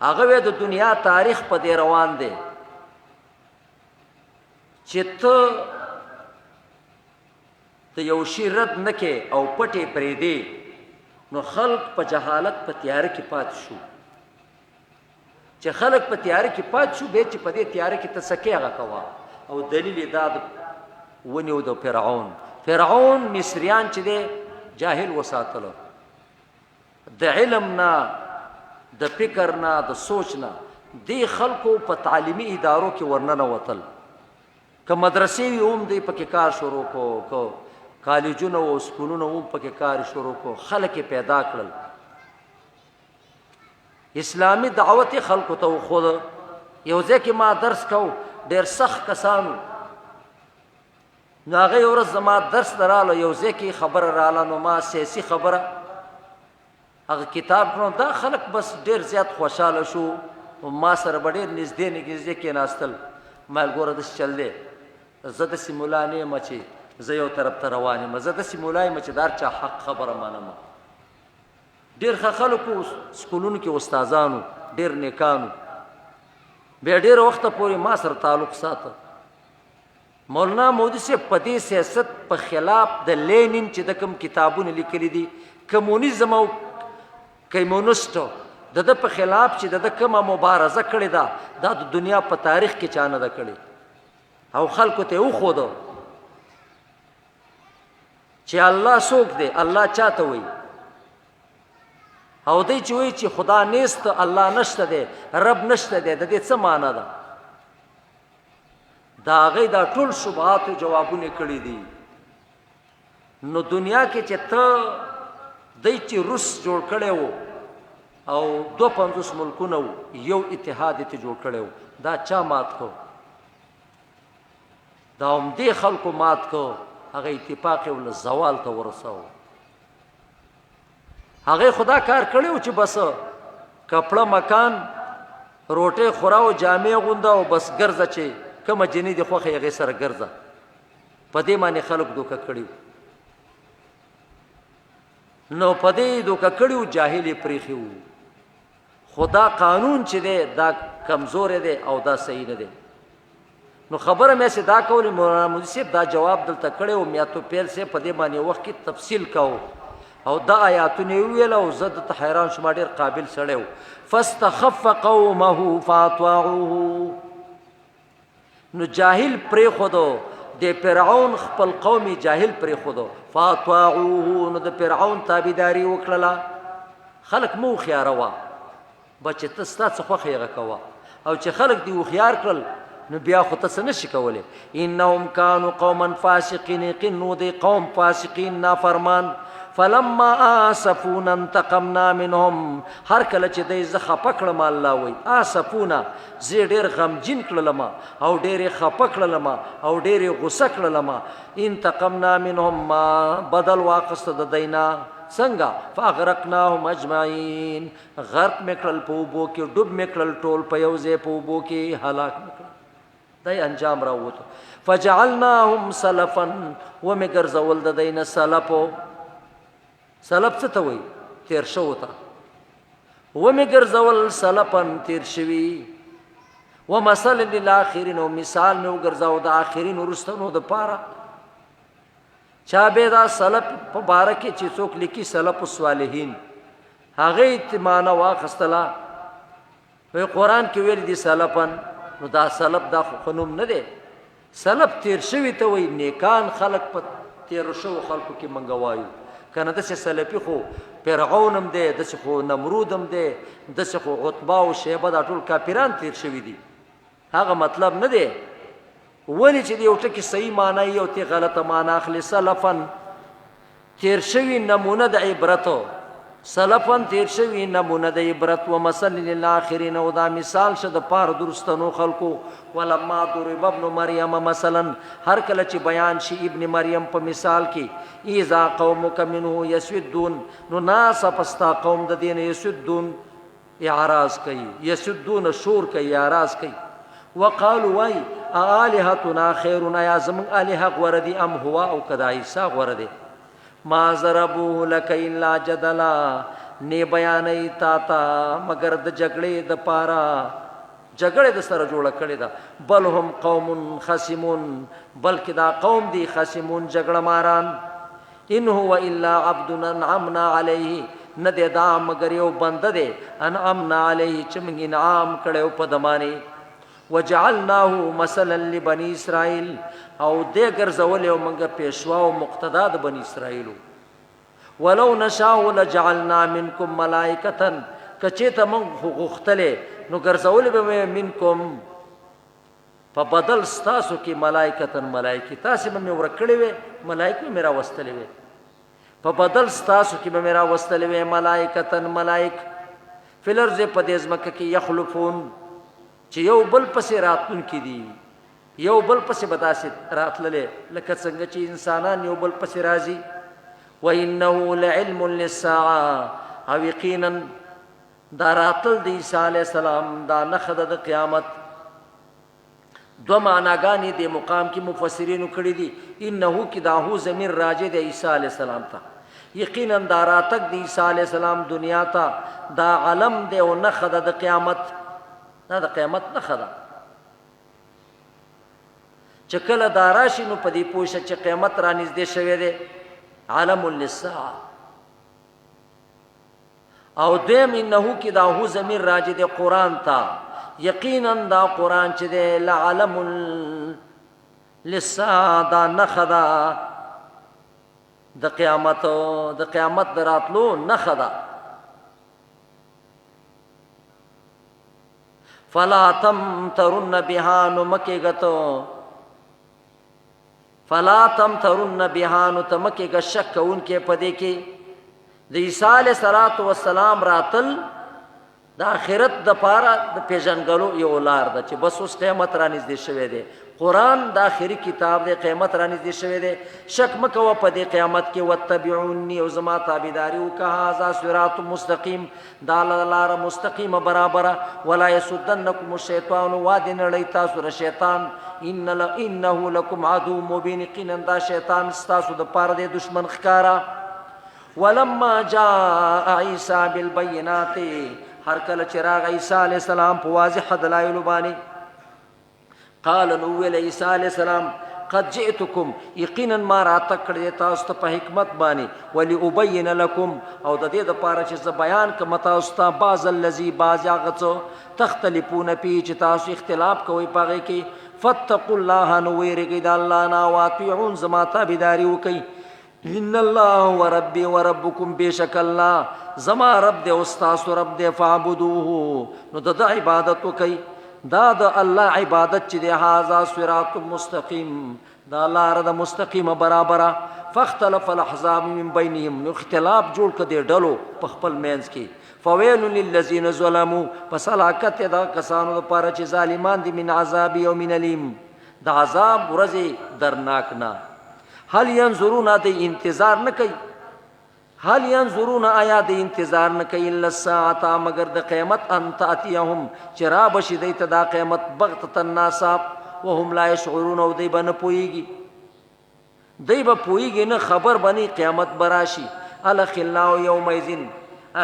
هغه د دنیا تاریخ په دې روان دی چې ته ته یو شی رد نکې او پټې پرېږدې نو خلق په جهالت په تیاره کې پاتې شو. چې خلق په تیاره کې پاتې شو بیا چې په دې تیاره کې ته څه کې هغه کوه. او دلیل یې دا ونیو د فرعون مصریان چې دی جاهل وساتلو د علم نه د فکر نه د سوچ نه دی خلکو په تعلیمي ادارو کې ورننه وتل. که مدرسې وي هم دی پکې کار شروع کو کالجونه او سکولونه هم پکې کار شروع کو خلک پیدا کړل. اسلامی دعوت خلکو ته خود یو ځای کې ما درس کو ډېر سخت کسانو نو هغه ورځ زما درس دراله یو ځای کې خبره رااله نو ما سیاسي خبره هغه کتاب کړو دا خلک بس ډېر زیات خوشاله شو او ما سره به ډېر نږدې نږدې کېناستل. ما ګوره داسې چل دی زه داسې ملا نه یم چې زه یو طرف ته روان یم زه داسې ملا یم چې د هر چا حق خبره منم. ډېر ښه خلکو سکولونو کې استادانو ډېر نیکانو بیا ډېر وخته پورې ما سره تعلق ساته. مولانا مودودي صاحب په دې سیاست په خلاف د لینین چې د کوم کتابونه لیکلي دي کمونیزم او کمونیسټو د ده په خلاف چې د ده کومه مبارزه کړې ده دا د دنیا په تاریخ کې چا نه ده کړې او خلکو ته وښوده چې الله څوک دی، الله چاته وایي. او دی چې وایي چې خدا نیست، الله نشته دی، رب نشته دی، د دې څه معنا ده؟ د هغې دا ټول شبهاتو جوابونه کړي دي. نو دنیا کې چې ته دی چې روس جوړ کړی و او 52 ملکونه و یو اتحاد یې جوړ کړی و، دا چا مات کو؟ دا همدې خلکو مات کو. هغه اتفاق یې ول زوال ته ورساو. هغه خدا کار کړی و چې بس کپړه مکان روټۍ خورا او جامې غونده او بس ګرځه چې کومه جنې دې خوښه هغې سره ګرځه. په دې باندې خلک دوکه کړي وو. نو په دې دوکه کړي وو جاهل یې پرېښي وو. خدا قانون چې دی دا کمزوری دی او دا صحیح نه دی. نو خبره مې چې دا کولی مولانا مودودي صاحب دا جواب دلته کړی و میاتو پیل صاحب په دې باندې وخت کې تفصیل کوو او دا آیاتونه یې وویل او زه دته حیران شوم. ډېر قابل سړی و. فاستخف قومه فاطاعوه. نو جاهل پرېښودو د فرعون خپل قوم جاهل پرېښودو. فاطاعوه نو د فرعون تابعداري وکړله. خلک مو هوښیاروه بچې ته ستا څه خوښه یې هغه کوه او چې خلک دې هوښیار کړل نو بیا خو ته څه نشي کولی. انهم کانوا قوما فاسقین. یقین نو دی قوم فاسقین نافرمان. فلما آسفونا انتقمنا منهم. هر کله چې دی زه خفه کړم الله وایي آسفونا زه ډېر غمجین کړلم او ډېرې خفه کړلم او ډېرې غوسه کړلم. انتقمنا منهم ما بدل واخسته د دینا څنګه؟ فاغرقناهم اجمعین. غرق مې کړل په اوبو کې، ډوب مې کړل ټول په یو ځای په اوبو کې، هلاک مې کړل. دای انجام راووتو. فجعلناهم سلفا. ومې ګرځول د دی نه سلفو. سلف څه ته وایي؟ تیر شوو ته. ومې ګرځول سلفا تیر شوي. ومثل للآخرین. او مثال مې وګرځاو د آخرین وروستنو دپاره. چا به دا سلف په باره کې چې څوک لیکي سلف الصالحین هغې معنی واخیستله. قرآن کې ویل دي سلفن. نو دا سلف دا خو نوم نه دی. سلف تیر شوي ته وایي. نیکان خلق په تیرو شوو خلکو کې منګه وایو که نه. داسې سلفي خو فرعون هم دی، داسې خو نمرود هم دی، داسې خو عتبه او شیبه دا ټول کافران تیر شوي دي. هغه مطلب نه دی. ولې چې د یو ټکي صحیح معنی او تی غلطه معنی اخلي. سلفن تیر شوي نمونه د عبرتو. سلفن تیر شوي نمونه د عبرت. ومثل للآخرین. او دا مثال شه د پاره درستنو خلکو. ولما ضرب ابن مریم مثلا. هر کله چې بیان شي ابن مریم په مثال کې اذا قومک منه یسدون. نو ناڅه پستا قوم د دین یسدون اعراض کوي. یسدون شور کوي، اعراض کوي. وقالوا وای الهتنا خیر. یا زمون الها غوره دي ام هو او کدا عیسی غوره دي. ما ضربوه لك الا جدلا. نه بیانې تا ته مگر د جګړې د پاره. جګړې د سره جوړه کړې ده. بل هم قوم خصمون. بلکې دا قوم دي خصمون جګړه ماران. ان هو الا عبد انعمنا علیه. نه دی دا مگر یو بنده دی انعمنا علیه چې موږ انعام کړی په ده باندې. وجعلناه مثلا لبني اسرائیل. او دې ګرځولې او موږ پیشوا او مقتدا د بني اسرائیلو. ولو نشاء لجعلنا منکم ملائکة. که چېرته موږ غوښتلې نو ګرځولې به مې منکم په بدل ستاسو کې ملائکة ملائکې. تاسې به مې ورک کړې وې، ملائکې به مې راوستلې وې. په بدل ستاسو کې به مې راوستلې وې ملائکة ملائک. فی الارض په دې ځمکه کې یخلفون چې یو بل پسې راتلونکي دي. یو بل پسې به داسې راتللې لکه څنګه چې انسانان یو بل پسې راځي. وانه لعلم للساعه. او یقینا دا راتل د عیسی علیه السلام دا نښه ده د قیامت. دو معناګانې د مقام کې مفسرینو کړي دي. انه کې دا هو ضمیر راجع د عیسی علیه السلام ته. یقینا دا راتګ د عیسی علیه السلام دنیا ته دا علم دی او نښه ده د قیامت. دا د قیامت نښه ده چې کله دا راشي نو په دې پوه شه چې قیامت را نږدې شوی دی علم للساعه او دویم انه کې دا هو ضمیر راجع دی قرآن ته یقینا دا قرآن چې دی لعلم للساعه دا نښه ده د قیامت د راتلو نښه ده فلا تمترن بها نو مکیږه تو فلا تمترن بها نو ته مکیږه شک کوونکې په دې کې د عیسی علیه السلام راتل د آخرت د پاره د پیژنګلو یو لار ده چې بس اوس قیامت را نږدې شوی دی قرآن د آخري کتاب دی قیامت را نږدې شوی دی شک مه کوه په دې قیامت کې واتبعوني او زما تابعداري وکړه هذا صراط مستقیم دا لاره مستقیمه برابره ولا یصدنکم الشیطان وادي نړۍ تاسو ر شیطان انه لکم عدو مبین یقینا دا شیطان ستاسو د پاره دی دشمن ښکاره ولما جاء عیسی بالبینات هر کله چې راغی عیسی علیه السلام په واضح دلایلو باندې قال نو ویل عیسی علیه السلام قد جئتکم یقینا ما راتګ کړی تاسو ته په حکمت باندې ولأبین لکم او د دې دپاره چې زه بیان کړم تاسو ته بعض الذي بعض هغه څه تختلفون فيه چې تاسو اختلاف کوئ په هغې کې فاتقوا الله نو ویرېږئ د الله نه واطیعون زما تابعداري وکئ ان الله وربي وربكم بشک الله زما رب دې او ستاسو رب دې فعبدوه نو د عبادت وکئ دا د الله عبادت چې دی هذا صراط مستقیم دا لاره د مستقیمه برابره فاختلف الاحزاب من بینهم نو اختلاف جوړ کړ دې ډلو په خپل منځ کې فویل للذین ظلموا پس هلاکت دا کسانو لپاره چې ظالمان دي من عذاب یوم الیم د عذاب ورځې درناک نه هل ينظرون د انتظار نه کوي هل ينظرون آیا د انتظار نه کوي الا الساعه مگر د قیامت ان تاتيهم چرا بشي دیت دا قیامت بغتة الناصاب وهم لا يشعرون او دی بن پويږي دی به پويږي نه خبر بني قیامت براشي الاخلاء يومئذ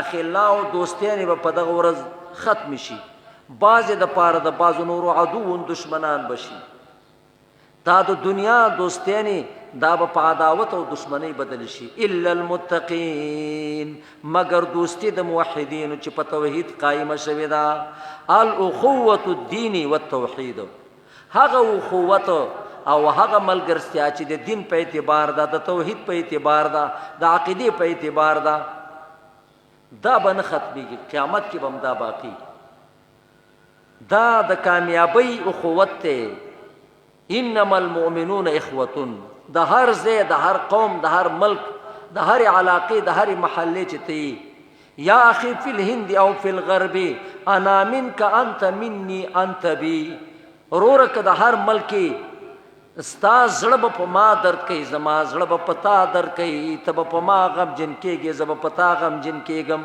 اخلاء دوستیان به په دغه ورځ ختم شي بعض د پاره د بعض نور عدو دشمنان بشي دا د دنیا دوستیانی دا په عداوت او دشمنی بدل شي الا المتقین مگر دوستی د موحدین چې په توحید قائمه شوی دا الاخوه الدین والتوحید هغه اخوت او هغه ملګرتیا چې د دین په اعتبار دا د توحید په اعتبار دا د عقیده په اعتبار دا بن ختمیږي قیامت کې بم دا باقی دا د کامیابی اخوت ته انما المؤمنون اخوه د هر ځای د هر قوم د هر ملک د هر علاقه د هر محله چته یا اخي فی الهند او فی الغرب انا منک انت مني انت بي رورک د هر ملک استاد زړه په ما درد کوي زما زړه په پتا درد کوي تب په ما غم جن کېږي زب پتا غم جن کېږم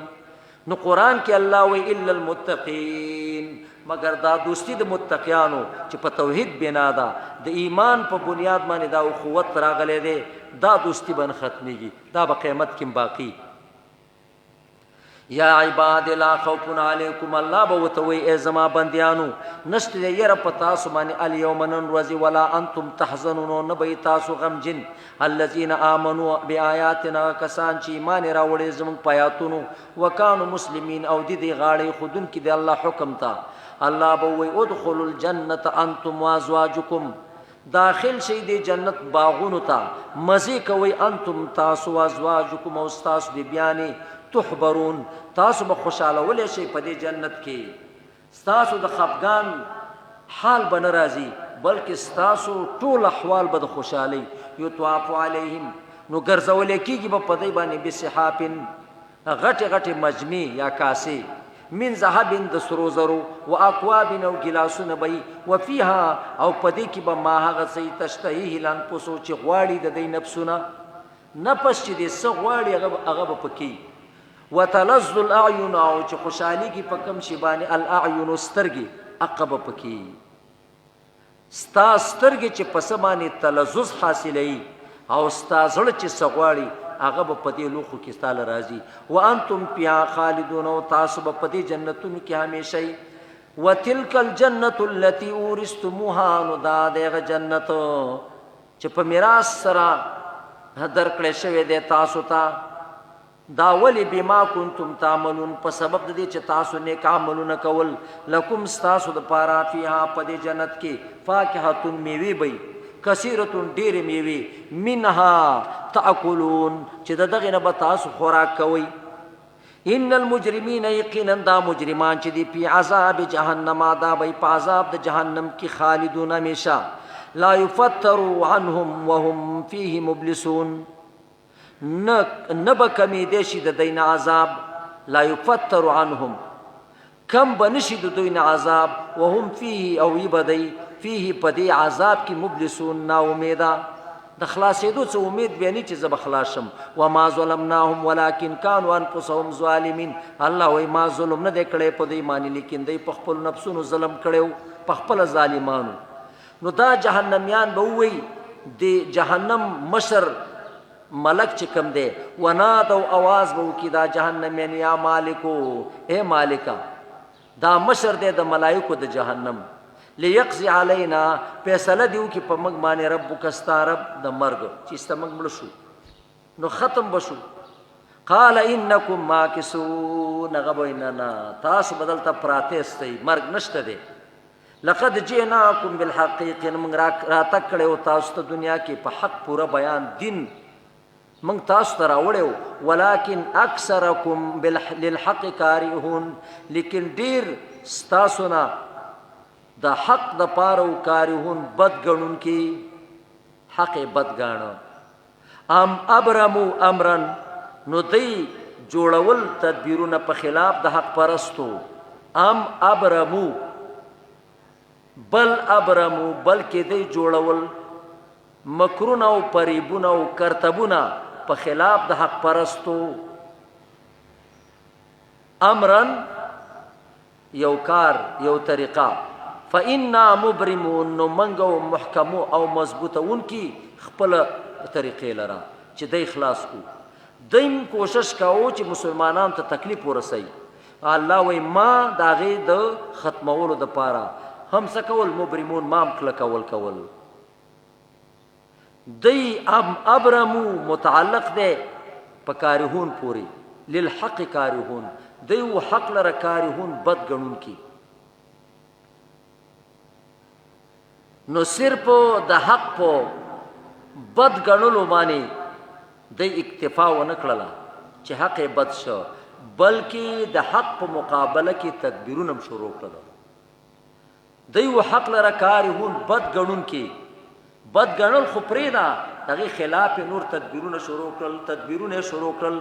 نو قران کې الله وی الا المتقین مگر دا دوستی د متقیانو چې په توحید بنا ده د ایمان په بنیاد باندې دا اخوت راغلی دی دا دوستی بن ختمیږي دا په قیامت کې باقی یا عباد لا خوف علیکم الله به وتوي ای زما بندیانو نشته یره په تاسو باندې الیوم نن ورځ ولا انتم تحزنون نه به تاسو غمجن الذين امنوا بیااتنا کسان چې ایمان راوړي زموږ پیاتونو وکانو مسلمین او د دې غاړې خودن کې د الله حکم تا الله به وی ادخلوا الجنه انتم وازواجکم داخل شي د جنت باغونو ته مزه کوي انتم تاسو وازواجکم او تاسو د بیانې تحبرون تاسو به خوشاله ولې شي په دې جنت کې تاسو د خفګان حال به ناراضي بلکې تاسو ټول احوال به د خوشالي یطواف علیهم نو ګرځول کېږي په دې باندې بسحابن غټه غټه مجمع یا کاسه من ذهب د سرو زرو واكواب او ګلاسونه بي وفيها او پدې کې به ما هغه سي تشتهي لن پوسو چې غواړي د دې نفسونه نفس چې دې څه غواړي هغه پکې وتلذ الاعين او چې خوشحالي کې پکم شي باندې الاعين سترګي عقب پکې ستا سترګي چې پس باندې تلذذ حاصلې او ستا زړه چې سغواړي هغه په دې لوخو کې ستاله راځي وانتم فيها خالدون او تاسو په دې جنتونو کې همیشئ وتلک الجنة التي اورثتموها، نو دا دغه جنت چې په میراث سره درکړې شوی دی تاسو ته. دا ولی بما کنتم تعملون، په سبب د دې چې تاسو نیک عملونه کول. لکم ستاسو د پاره فیها په دې جنت کې فاکهة میوې بی، کثیرة ډېرې میوې، منها تاکلون چې د دغې نه به تاسو خوراک کوئ. ان المجرمین، یقینا دا مجرمان چې دی پی عذاب جهنم، دا به په عذاب د جهنم کې خالدون همیشه. لا یفتر عنهم وهم فیه مبلسون، نه به کمیدی شي د دوی نه عذاب. لا یفتر عنهم، کم به نشي د دوی نه عذاب. وهم فیه، او وي به دی فیه په دې عذاب کې مبلسون، نا امیده. د خلاصېدو څه امید بیا نه چې زه به خلاص شم. وما ظلمناهم ولکن كانوا انفسهم ظالمین. الله وایي ما ظلم نه دی کړی په دوی باندې، لیکن دوی په خپلو نفسونو ظلم کړی، په خپله ظالمانو. نو دا جهنمیان به ووایي د جهنم مشر ملک چې کوم دی، ونادو آواز به وکړي دا جهنمیان، یا مالکو، اے مالکه. دا مشر دی د ملایکو د جهنم. لیقضی علینا، فیصله دی وکړي په موږ باندې ربک، ستا رب، د مرګ، چې ستا موږ مړه شو نو ختم بشو. قال انکم ماکثون، هغه به وایي نه نه تاسو به دلته پراته استئ، مرګ نشته دی. لقد جئناکم بالحق، یقینا موږ راتګ کړی و تاسو ته دنیا کې په حق پوره بیان دین موږ تاسو ته راوړی و. ولکن اکثرکم للحق کارهون، لیکن ډېر ستاسو نه د حق د پاره و کارهون، بد ګڼونکي، حق بد ګاڼه. ام ابرمو امرن، نو دی جوړول تدبیرونه په خلاف د حق پرستو. ام ابرمو، بل ابرمو، بلکې دی جوړول مکرونه او پریبونه او کرتبونه په خلاف د حق پرستو. امرن یو کار، یو طریقه. فإنا مبرمون، نو منګو محکمو او مضبوطون کی خپل طریقې لرا چې دی خلاص کو. دیم کوشش کاو چې مسلمانان ته تکلیف ورسي. الله وای ما دا غي د ختمولو د پاره هم سکول مبرمون، مام کله کول. دی ابرمو متعلق دی په کارهون پوری، للحق کارهون، دی و حق لره کارهون، بد ګڼون کی. نو صرف د حق په بد ګڼلو باندې د اکتفا ونه کړله چې حق بد شو، بلکې د حق په مقابله کې تدبیرونه هم شروع کړل. دی و حق لره کارهون، بد ګڼونکي. بد ګڼل خو پرېږده، هغې خلاف نور تدبیرونه شروع کړل.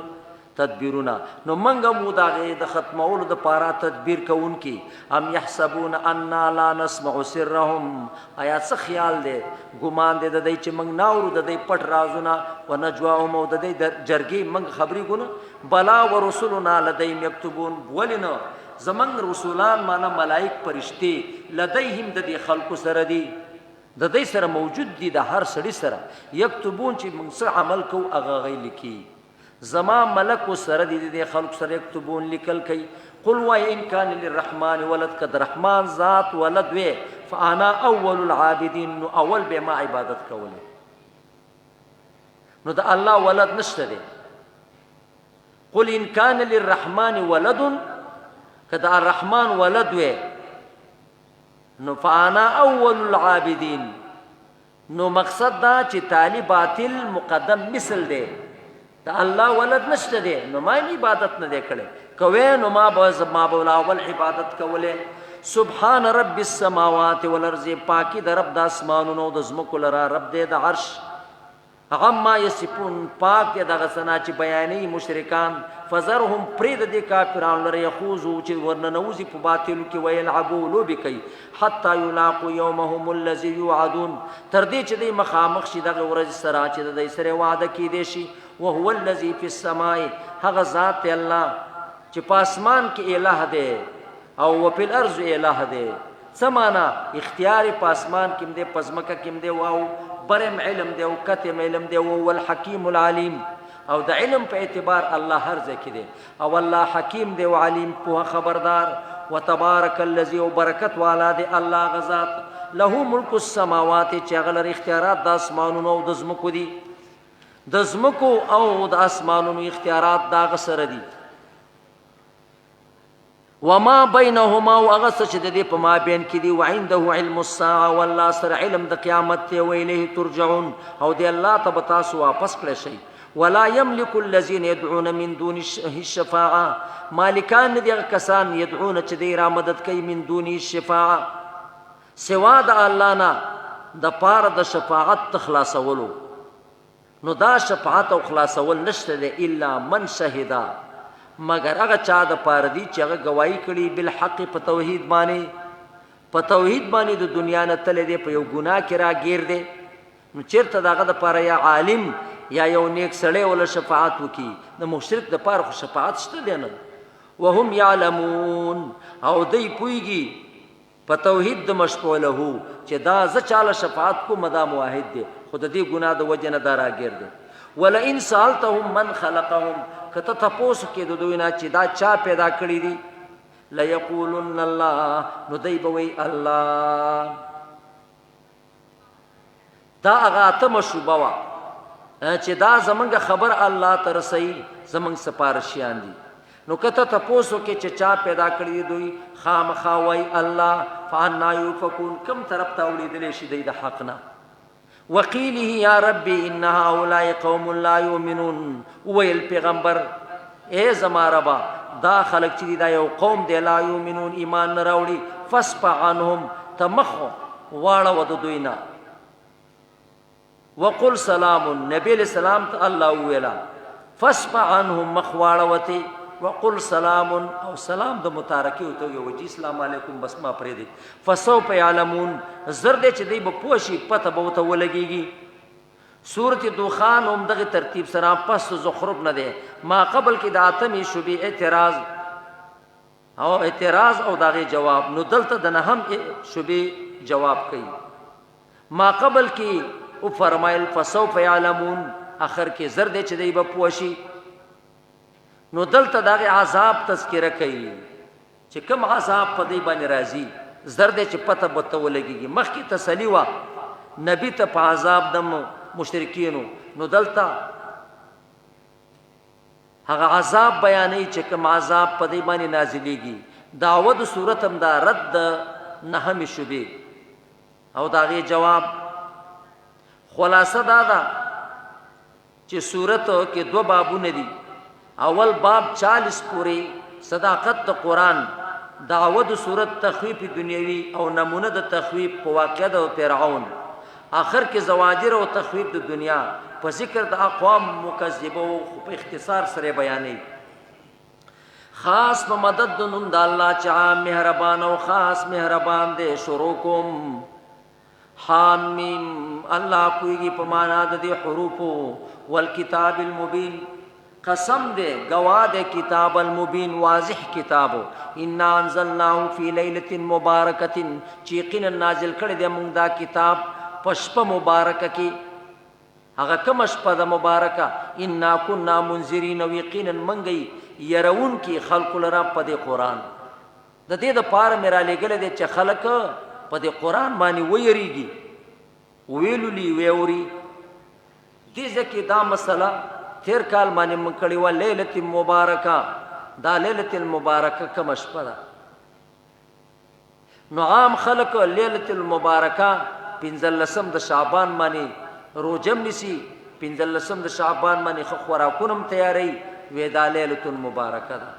نو منګه مو د هغې د ختمولو دپاره تدبیر کوونکي. ام یحسبون انا لا نسمع سرهم، آیا څه خیال دی، ګمان دی د دوی چې موږ ناورو د دوی پټ رازونه، و نجواهم، او د دوی د جرګې موږ خبرېږو نه. بلا و رسولنا لدیهم یکتبون، ولې نه زموږ رسولان معنی ملائک فرشتې لدیهم د دې خلکو سره دي، د دوی سره موجود دي، د هر سړي سره. یکتبون چې موږ څه عمل کوو هغه هغوی لیکي. زما ملک سره دي د خلق سره یکتبون، لیکل کوي. قل وای ان کان للرحمن ولد، کد رحمان ذات ولد وی، فانا اول العابدین، نو اول به ما عبادت کوله. نو د الله ولد نشته دی. قل ان کان للرحمن ولد، کد الرحمن ولد وی، نو فانا اول العابدین. نو مقصد دا چې تالی باطل مقدم مثل دی، دا الله ولد نشته دی، نو ما عبادت نه دی کړی. کوی نو ما به اول عبادت کوله. سبحان رب السماوات والارض، پاکی د رب د اسمانونو د ځمکو لره، رب دی د عرش. عما یصفون، پاک دی دغه څه چې بیانوي مشرکان. فذرهم، پرېږده دې کافرانو لره، یخوضو چې ورننوځي په باطلو کې، ویلعبو، لوبې کوي، حتی یلاقو یومهم الذي یوعدون، تر دې چې دوی مخامخ شي دغه ورځ سره چې د دوی سره وعده کیدی شي. وهو الذي في السماء، هغه ذات دی الله چې په اسمان کې الہ دی، او وفي الارض الہ دی. څه معنا؟ اختیار په اسمان کې دی، په ځمکه کې دی، او برم علم دی، او کتم علم دی، او الحکیم العلیم، او د علم په اعتبار الله هر ځای کې دی، او الله حکیم دی او علیم، په خبردار. وتبارك الذي وبرکت والا دی الله غزاد له ملک السماوات چې غلر اختیارات د اسمانونو او د زمکو دي د زمکو او د اسمانونو اختیارات دا غسر دي وما بينهما واغس چې د دې په ما بین کې دي وعنده علم الساعه والله سر علم د قیامت ته ویله ترجعون او دی الله ته تاسو واپس کړئ شي ولا يملك الذين يدعون من دون الشفاعه مالکان دي کسان يدعون چې دی را مدد کوي من دون الشفاعه سوا د الله نه د پاره د شفاعت تخلاصولو نو دا شفاعت او خلاصول نشته دی الا من شهدا مگر هغه چا د پاره دی چې هغه گواہی کړي بالحق په توحید باندې د دنیا نه تل دی په یو ګناه کې راګیر دی نو چیرته داغه د پاره یا عالم یا یو نیک سړی ول شفاعت وکي د مشرک د پاره شفاعت شته دی نه وهم يعلمون او دی پویږي په توحید د مشفوع له چې دا ز چاله شفاعت کو مدا موحد دی خود دې ګناه د وجه نه دارا ګر دی ولئن سالتهم من خلقهم کته تاسو کې د دوی نه چې دا چا پیدا کړی دی لا یقولن الله نو دی بوي الله دا هغه ته مشوبه وا چې دا زمونږ خبر الله ترسي زمونږ سپارشیان دي نو کته تاسو کې چې چا پیدا کړی دوی خامخاوي الله فانا يفكون کم طرف ته ولیدل شي د حقنا وقيله يا ربي ان هؤلاء قوم لا يؤمنون ويل پیغمبر اے زما ربا دا خلق چې دا یو قوم دی لا يؤمنون ایمان نه راوړي فاصفع عنهم تمخو واړه ود دوینا وقل سلام نبی السلام ته الله ویلا فاصفع عنهم مخواړه وقل سلام او سلام د متارکی او ته وجی السلام علیکم بس ما پرې دي فسوف يعلمون زرد چې دی په پوشي پته به ته ولګيږي سورۃ دخان هم دغه ترتیب سره پس زخرف نه ده ما قبل کې د اتمی شوبې اعتراض او دغه جواب نو دلته د نهم شوبې جواب کوي ما قبل کې او فرمایل فسوف يعلمون اخر کې زرد چې دی په پوشي نو دلته دغه عذاب تذکرہ کوي چې کوم عذاب په دې باندې راځي زرد چې پته بته ولګيږي مخکې تسلی وا نبی ته په عذاب د مشرکینو نو دلته هغه عذاب بیانې چې کوم عذاب په دې باندې نازلېږي داود صورت هم دا رد نهم شوبې او داغه جواب خلاصه دا ده چې صورت کې دو بابونه دي اول باب 40 پوری صداقت د قران دعوت صورت تخویف دنیوي او نمونه د تخویف په واقعه د فرعون اخر کې زواجر او تخویف د دنیا په ذکر د اقوام مکذبه او په اختصار سره بیانې خاص په مدد د نوم د الله چې عام مهربان او خاص مهربان دې شروع کوم حامیم الله کوئی په معنا د حروف والکتاب المبین قسم دے گواہ دے کتاب المبین واضح کتابو انا انزلناه فی لیلۃ مبارکۃ چیقینا نازل کړي دے موږ دا کتاب پشپ مبارکه کی هغه کوم شپه د مبارکه انا كنا منذرین یقینا منګي يرون کی خلق لرا په دې قران د دې د پاره میرا لګل دي چې خلق په دې قران باندې ويریږي ویللی ویوري دې ځکه دا مسله تیر کال باندې مکړی و ليله مبارکه دا ليله المبارکه کوم شپه ده نو عام خلق ليله المبارکه پنځلسم د شعبان باندې روزم نسی پنځلسم د شعبان باندې خورا کونم تیاری وې دا ليله المبارکه ده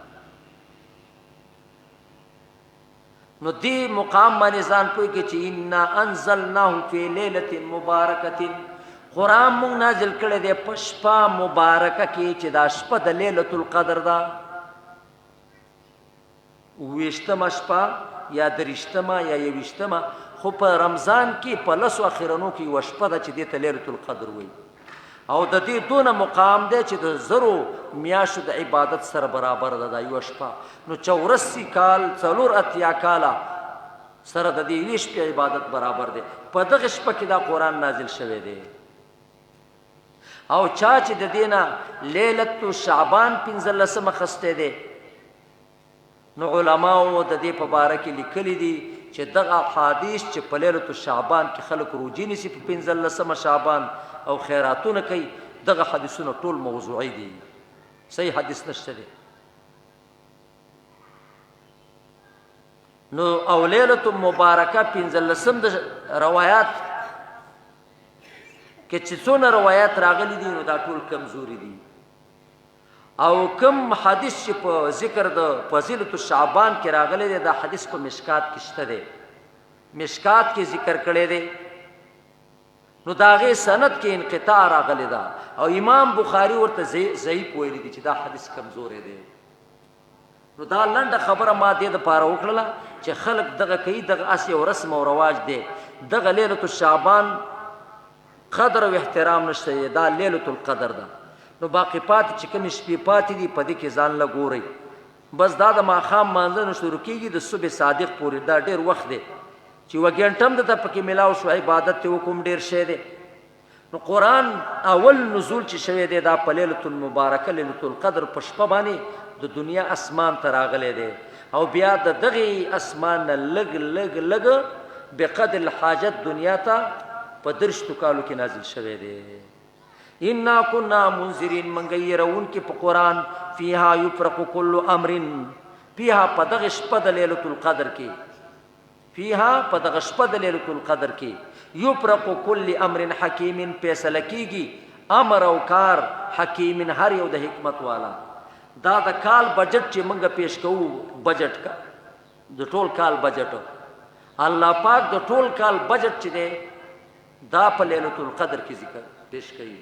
نو دی مقام باندې ځان پوي کې چې ان انزلناه فی ليله مبارکه قرآن مونږ نازل کړی دی په شپه مبارکه کې چې دا شپه د لیلة القدر ده ویشتمه شپه یا درشتمه یا یویشتمه خو په رمضان کې په لسو اخرنو کې یوه شپه ده چې دې ته لیلة القدر وایي او د دې دونه مقام دی چې د زرو میاشتو د عبادت سره برابر ده دا یوه شپه نو 84 کال 84 کاله سره د دې یوې شپې عبادت برابر دی په دغه شپه کې دا قرآن نازل شوی دی او چا چې د دینه لیلۃ شعبان 15 خسته دی نو علماو د دې په باره کې لیکلي دي چې دغه حدیث چې په لیلة شعبان کې خلک روجي نیسي په 15 شعبان او خیراتونه کوي، دغه حدیثونه ټول موضوعي دي، صحیح حدیث نشته دی. نو او لیلة مبارکه 15 د روایات کې چې څونه روایات راغلي دي نو دا ټول کمزوري دي، او کم حدیث چې په ذکر د فضیلة شعبان کې راغلی دی دا حدیث په مشکات کې شته دی، مشکات کې ذکر کړی دی، نو دا غي سند کې انقطاع راغلی دا، او امام بخاری ورته ضعیف ویلی دی چې دا حدیث کمزوري دی. نو دا لنډه خبره ما دې د پاره وکړله چې خلک دغه کوي، دغه اس یو رسم او رواج دی، دغه لیلة شعبان قدر او احترام نشته، دا لیلة القدر ده. نو باقی پاتې چې کوم شپې پاتې دي په دې کې ځان له ګورئ، بس دا د ماښام مانځنه شروع کېږي د صبح صادق پورې، دا ډېر وخت دی چې یوه ګنټه هم درته پکې میلاو شو، عبادت ته وکړو ډېر شی دی. نو قرآن اول نزول چې شوی دی دا په لیلة المبارکه لیلة القدر په شپه باندې د دنیا اسمان ته راغلی دی، او بیا د دغې اسمان نه لږ لږ لږ بقدر الحاجت دنیا ته په 30 کالو کې نازل شوی دی. انا كنا منذرین منګه يرون کې په قرآن فيها يفرق كل امر، فيها په دغه شپه د لیلة القدر کې، فيها په دغه شپه د لیلة القدر کې يفرق كل امر حکیم فیصله کیږي، امر او کار حکیم هر یو د حکمت والا. دا د کال بجټ چې موږ پیش کوو، بجټ کا د ټول کال بجټ، الله پاک د ټول کال بجټ چې دی دا په لیلة القدر کې ذکر پیش کوي.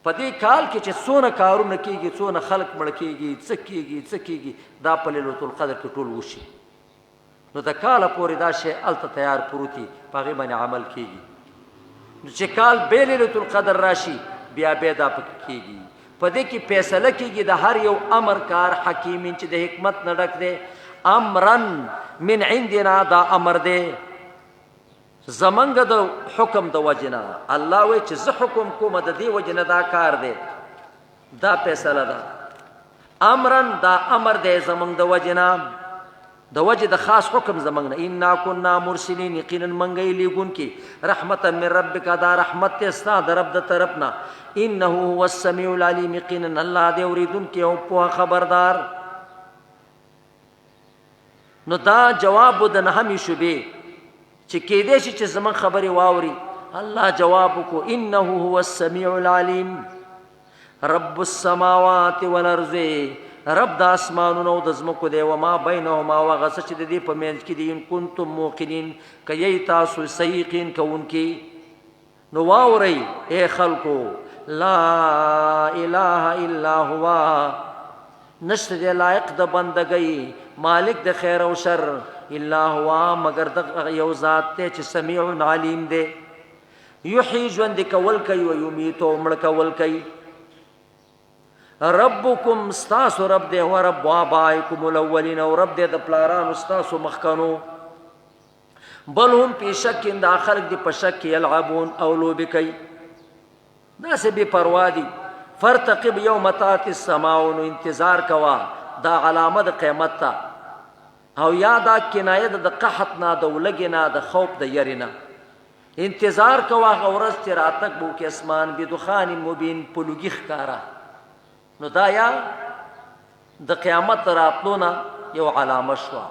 په دې کال کې چې څونه کارونه کیږي، څونه خلق مړ کیږي، څه کیږي څه کیږي، دا په لیلة القدر کې ټول وشي. نو د کاله پورې دا شی هلته تیار پروتي، په هغې باندې عمل کیږي. نو چې کال بې لیلة القدر راشي بیا بیا دا پکې کیږي، په دې کې فیصله کیږي د هر یو امر کار حکیمین چې د حکمت نه ډک دی. امرن من عندنا، دا امر دی زمنګ د حکم د وجنه، الله وی چې زه حکم کوم د دې وجنه دا کار دی، دا فیصله ده. امرن دا امر دی زمنګ د وجنه، د وجه د خاص حکم زمنګ نه. انا كنا مرسلین، یقینا منګی لیګون کې رحمتا من ربک، دا رحمت ته ستا د رب د طرفنا. انه هو السمیع العلیم، یقینا الله دې اوریدون کې او په خبردار. نو دا جواب د نهمې شوبې چې کېدې شي چې زمون خبرې واوري، الله جواب وکړو انه هو السمیع العلیم، رب السماوات والارض، رب د اسمانونو او د ځمکو دی، وما بینهما، هغه څه چې د دې په منځ کې دي، ان کنتم موقنین، که یې تاسو صحیح یقین کوونکي. نو واورئ ای خلکو، لا اله الا هو، نشته دی لایق د بندګۍ، مالک د خیر او شر، الا هو مگر د یو ذات ته چې سمیع علیم دی. یحیی ژوند کول کوي، و یمیت او مړ کول کوي. ربکم ستاسو رب دی، و رب آبائکم الاولین، او رب دی د پلارانو ستاسو مخکنو. بل هم پی شک، دا خلق دی په شک یلعبون، او لوبې کوي، داسې بې پروا دي. فرتقب یوم تأتی السماء، نو انتظار کوا، دا علامه د قیامت ته، او یا دا کنایه د قحط نه، د ولګې نه، د خوف د یرې نه. انتظار کوا هغه ورځ چې راتګ به وکړي اسمان بدخان مبین، په لوګي ښکاره. نو دا یا د قیامت راتلو نه یو علامه شوه،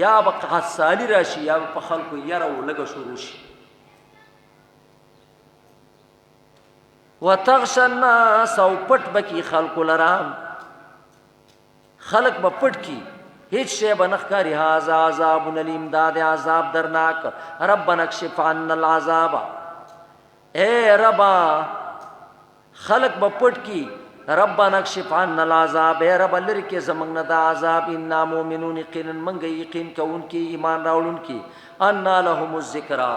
یا به قحط سالی راشي، یا به په خلکو یره و لږه شروع شي. وتغشى الناس، او پټ بکی خلکو لرام، خلق به پټ کی، هیڅ شی به نه ښکاري. هذا عذاب الیم، دا د عذاب درناک. ربنا اکشف عنا العذاب، اے ربا خلق به پټ کی، ربنا اکشف عنا العذاب، اے رب لري کې زمنګ نه دا عذاب. انا مؤمنون، یقینا منګ یقین کوونکي، ایمان راوړونکي. انا لهم الذکرا،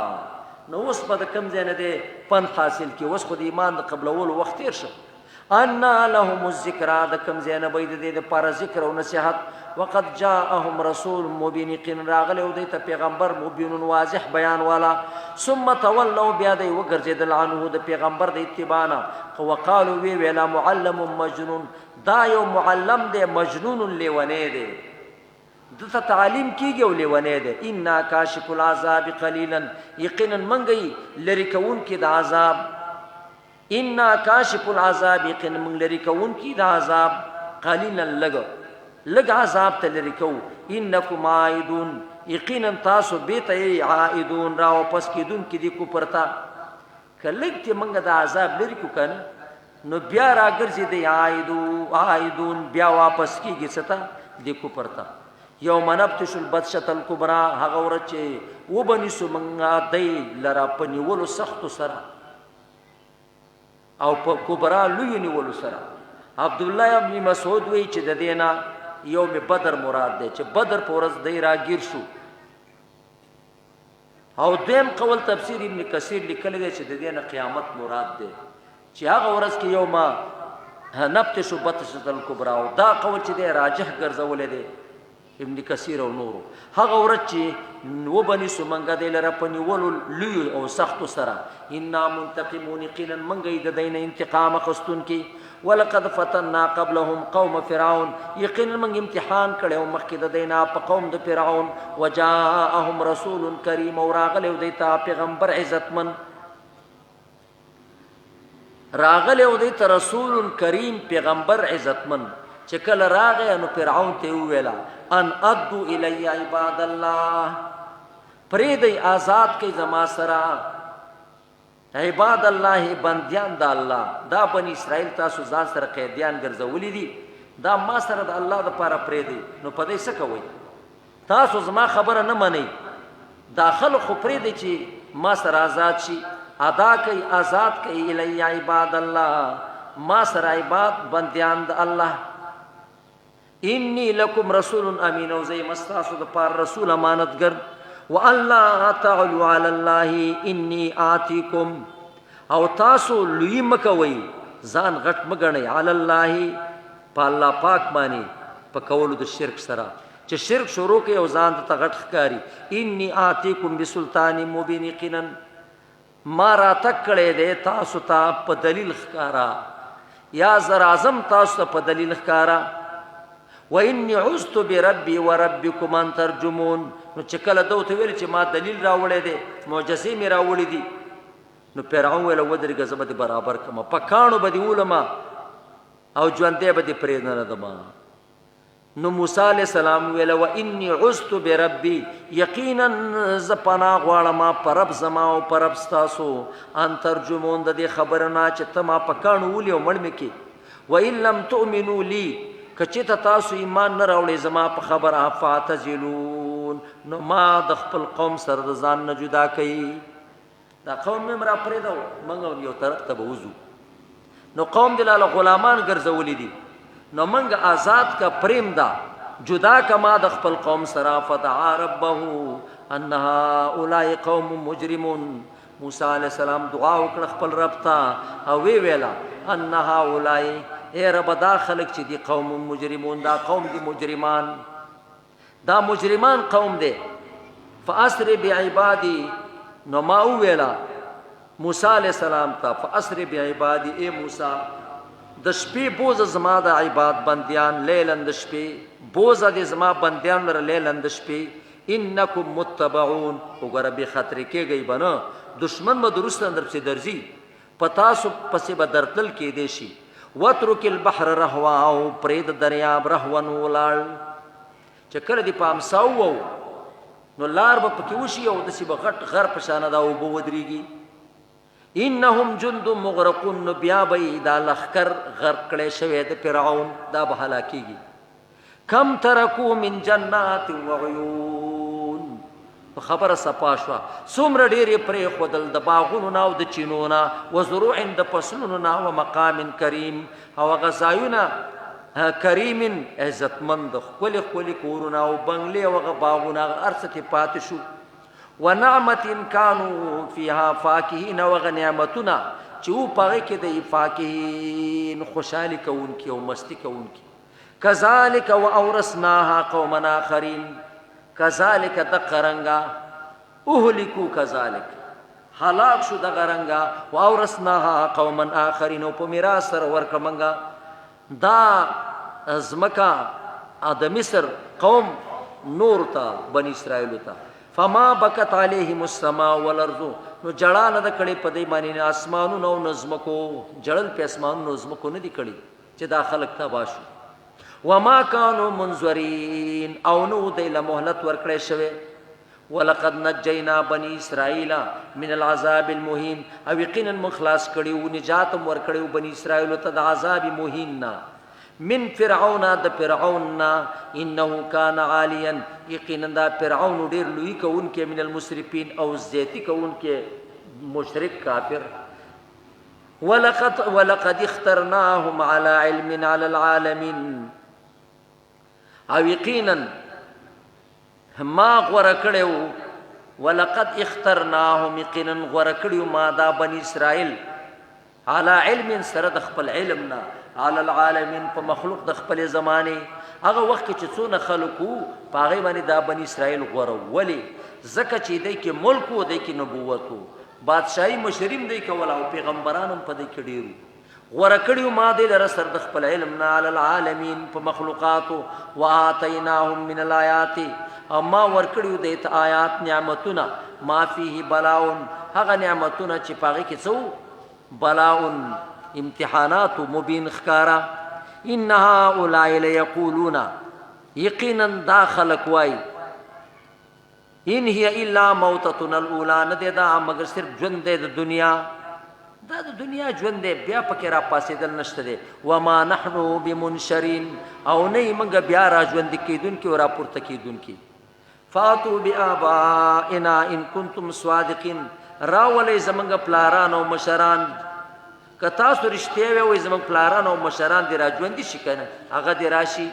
نو اوس به د کوم ځای نه دی پند حاصل کی، اوس خو د ایمان د قبلولو وخت تیر شو. انا لهم الذکرا، د کوم ځای نه به د دې دپاره ذکر او نصیحت. وقد جاءهم رسول مبین، یقینا راغلی و دی ته پیغمبر مبین واضح بیان والا. ثم تولوا، بیا دی وګرځېدل عنه د پیغمبر د اتباع نه. وقالو وی ویلا معلم مجنون، دا یو معلم دی مجنون لیونی دی. دته تعلیم کیږي او لیونی دی. انا کاشف العذاب قلیلا، یقینا منګي لری کون کی د عذاب. انا کاشف العذاب، یقینا من لری کون کی د عذاب. قلیلا لګ عذاب ته لری کو. انکم عائدون، یقینا تاسو بیت عائدون، را واپس کیدون کی دی کو پرتا. کلګ ته منګه د عذاب لری کو کنه نو بیا راګرځي دی عائدون، بیا واپس کیږي ستا دی کو پرتا. یوم نبطش البطشة الکبرى، هغه ورځ چې وبنیسو منګه دی لرا په نیولو سختو سره او په کبرا لوی نیولو سره. عبد الله ابن مسعود وی چې د دینا یوم بدر مراد دی، چې بدر په ورځ دی راګیر شو. او دیم قول تفسیر ابن کثیر لیکلی دی چې د دینا قیامت مراد دی، چې هغه ورځ کې یوم نبطش البطشة الکبرى. او دا قول چې دی راجح ګرځولې دی ابن کثیر او نورو. هغه ورځ چې وبنیسو منګه دی لره په نیولو لوی او سختو سره. انا منتقمون، یقینا منګه د دین انتقام اخستون کی. ولقد فتنا قبلهم قوم فرعون، یقینا منګ امتحان کړو مخکې د دینا په قوم د فرعون. وجاءهم رسول کریم، او راغلی دیتا پیغمبر عزتمن. راغلی دیتا رسول کریم پیغمبر عزتمن. چې کله راغی نو فرعون ته ویلا ان ادو الی عباد الله، پریدی آزاد کی زما سره عباد الله، بندیان د الله. دا بنی اسرائیل تاسو ځان سره قیدیان ګرځولې دي، دا ما سره د الله د پاره پریدی. نو پدې څه کوي؟ تاسو زما خبره نه منئ. داخل خو پریدی چې ما سره آزاد شي، ادا کوي آزاد کوي. الی عباد الله، ما سره عباد بندیان د الله. انی لکم رسول امین، او زی مستاسو د پار رسول امانتګر. والله تعلوا علی الله انی آتیکم، او تاسو لوی مکوي ځان غټ مګنئ علی الله په الله پاک باندې په کولو د شرک سره، چې شرک شروع کوي او ځان ته غټ ښکاری. انی آتیکم بسلطان مبین، یقینا ما را تک کړی دی تاسو ته په دلیل ښکارا، یا زر اعظم تاسو ته په دلیل ښکارا. وإني عزت بربي وربكم أن ترجمون. نو چې کله دوته ویل چې ما دلیل راوړی دی، معجزې مې راوړې دي، نو فرعون ویل ودرېږه زه به دې برابر کړم، په کاڼو به دې ولمه او ژوندی به دې پرېږده نه دمه. نو موسی علیہ السلام ویل وإني عزت بربي، یقینا زه پناه غواړم په رب زما او په رب ستاسو. ان ترجمون، د دې خبره نه چې ته ما په کاڼو ولي او مړ مې کړې. وإن لم تؤمنوا لي، کچې ته تاسو ایمان نه راوړئ زما په خبره، فاعتزلون، نو ما د خپل قوم سره د ځان نه جدا کوي. دا قوم مې را پرېږده، موږ یو طرف ته به وځو. نو قوم دې لاله غلامان ګرځولي دي، نو موږ آزاد کا پریم دا جدا کما د خپل قوم سره. فدعا ربه ان هؤلاء قوم مجرمون. موسی علیہ السلام دعا وکړه خپل رب ته او وی ویلا ان هؤلاء، اے رب دا خلق چې دی قوم مجرمون، دا قوم دی مجرمان، دا مجرمان قوم دی. فاسر بعبادی، نو ما ویلا موسی علیہ السلام ته فاسر بعبادی، اے موسی د شپې بوز زما د عباد بندیان، لیلن د شپې بوز د زما بندیان لره لیلن د شپې. انکم متبعون، وګوره به خطر کېږي بنه دشمن به درست اندر پسې درځي، پتاسو پسې به درتل کې دی شي. وترک البحر رهوا، او پرید دریاب رهون ولاړ، چې کله دی په امساو وو نو لار به پکې وشي او داسې به غټ غر په شانه دا اوبه ودرېږي. انهم جند مغرقون، نو بیا به دا لښکر غرق کړی شوی د فرعون، دا به هلاکېږي. کم ترکو من جنات وعیون، خبره صفا شوه، څومره ډېرې پرېښودل د باغونو نه او د چینو نه، وزروع د فصلونو نه، و مقام کریم، او هغه ځایونه کریم عزتمند، ښکلې ښکلې کورونه او بنګلې او هغه باغونه، هغه هر څه کې پاتې شو. ونعمت کانوا فیها فاکهین، او هغه نعمتونه چې و په هغې کې د فاکهین خوشحالي کوونکي او مستی کوونکي. کذالک واورثناها قوما آخرین، کذالک دغه رنګه اهلکو، کذالک هلاک شو دغه رنګه، واورثناها قوما آخرین، او په میراث سره ورکړه موږ دا ځمکه د مصر قوم نور ته بنی اسرائیل ته فما بکت علیهم السماء والارض نو جړه نه د کړي په دې باندې اسمانونو او نظمکو جړل په اسمانونو نظمکو نه دي کړي چې دا خلق تبا شو وما كانوا منذرين او نو د له مهلت ورکړې شوی ولقد نجينا بني اسرائيل من العذاب المهين او یقینا مخلاص کړي او نجات ورکړي بني اسرائیل ته د عذاب مهین نه من فرعون د فرعون انه كان عاليا یقینا دا فرعون ډیر لوی کونکي من المسرفين او زیاتی کونکي مشرک کافر ولقد اخترناهم على علم على العالمين او یقینا ما غوړه کړو ولقد اخترناهم یقینا غوړه کړو ما دا بني اسرائيل على علم سره د خپل علمنا على العالمين په مخلوق د خپل زمانه هغه وخت چې څونه خلقو پاغه باندې دا بني اسرائيل غوړه ولی زکه چې دای کې ملک او دای کې نبوت بادشاہي مشریم دی کول او پیغمبرانو په دې کې ډیرو غوړه کړیو ما دې لره سر د خپل علمنا على العالمين په مخلوقات واتیناهم من الآیات اما ورکړیو د آیات نعمتونه ما فيه بلاون هغه نعمتونه چې پاغه کې څو بلاون امتحانات مبین خکارا ان هؤلاء ليقولون یقینا داخلك وای ان هي الا موتتنا الاولى نه دا مگر صرف ژوند د دنیا دا د دنیا ژوند بیا پکې را پاسېدل نشته دی وما نحن بمنشرين او نه موږ بیا را ژوند کیدونکي او را پورته کیدونکي فاتوا بآبائنا ان كنتم صادقين راولې زمونږ پلاران او مشران که تاسو رښتیا وایئ زموږ پلاران او مشران دې را ژوندي شي که نه هغه دې راشي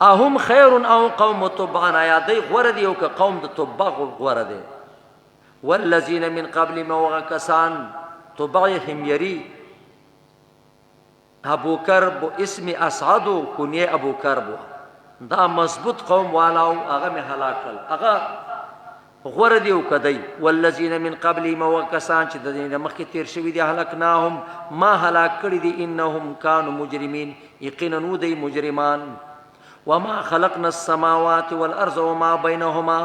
اهم خیر او قوم تبع آیا دی غوره دی او که قوم د تبع غوره دی والذین من قبل موغه کسان تبعهم یری ابو کرب اسم اسعد کنیه ابو کرب دا مضبوط قوم والاو هغه می هلاکل هغه غور دیو کدی والذین من قبل موکسان چې د دې مخکې تیر شوی دی هلاکناهم ما هلاک کړی دي انهم كانوا مجرمین یقینا نو دی مجرمان وما خلقنا السماوات والارض وما بينهما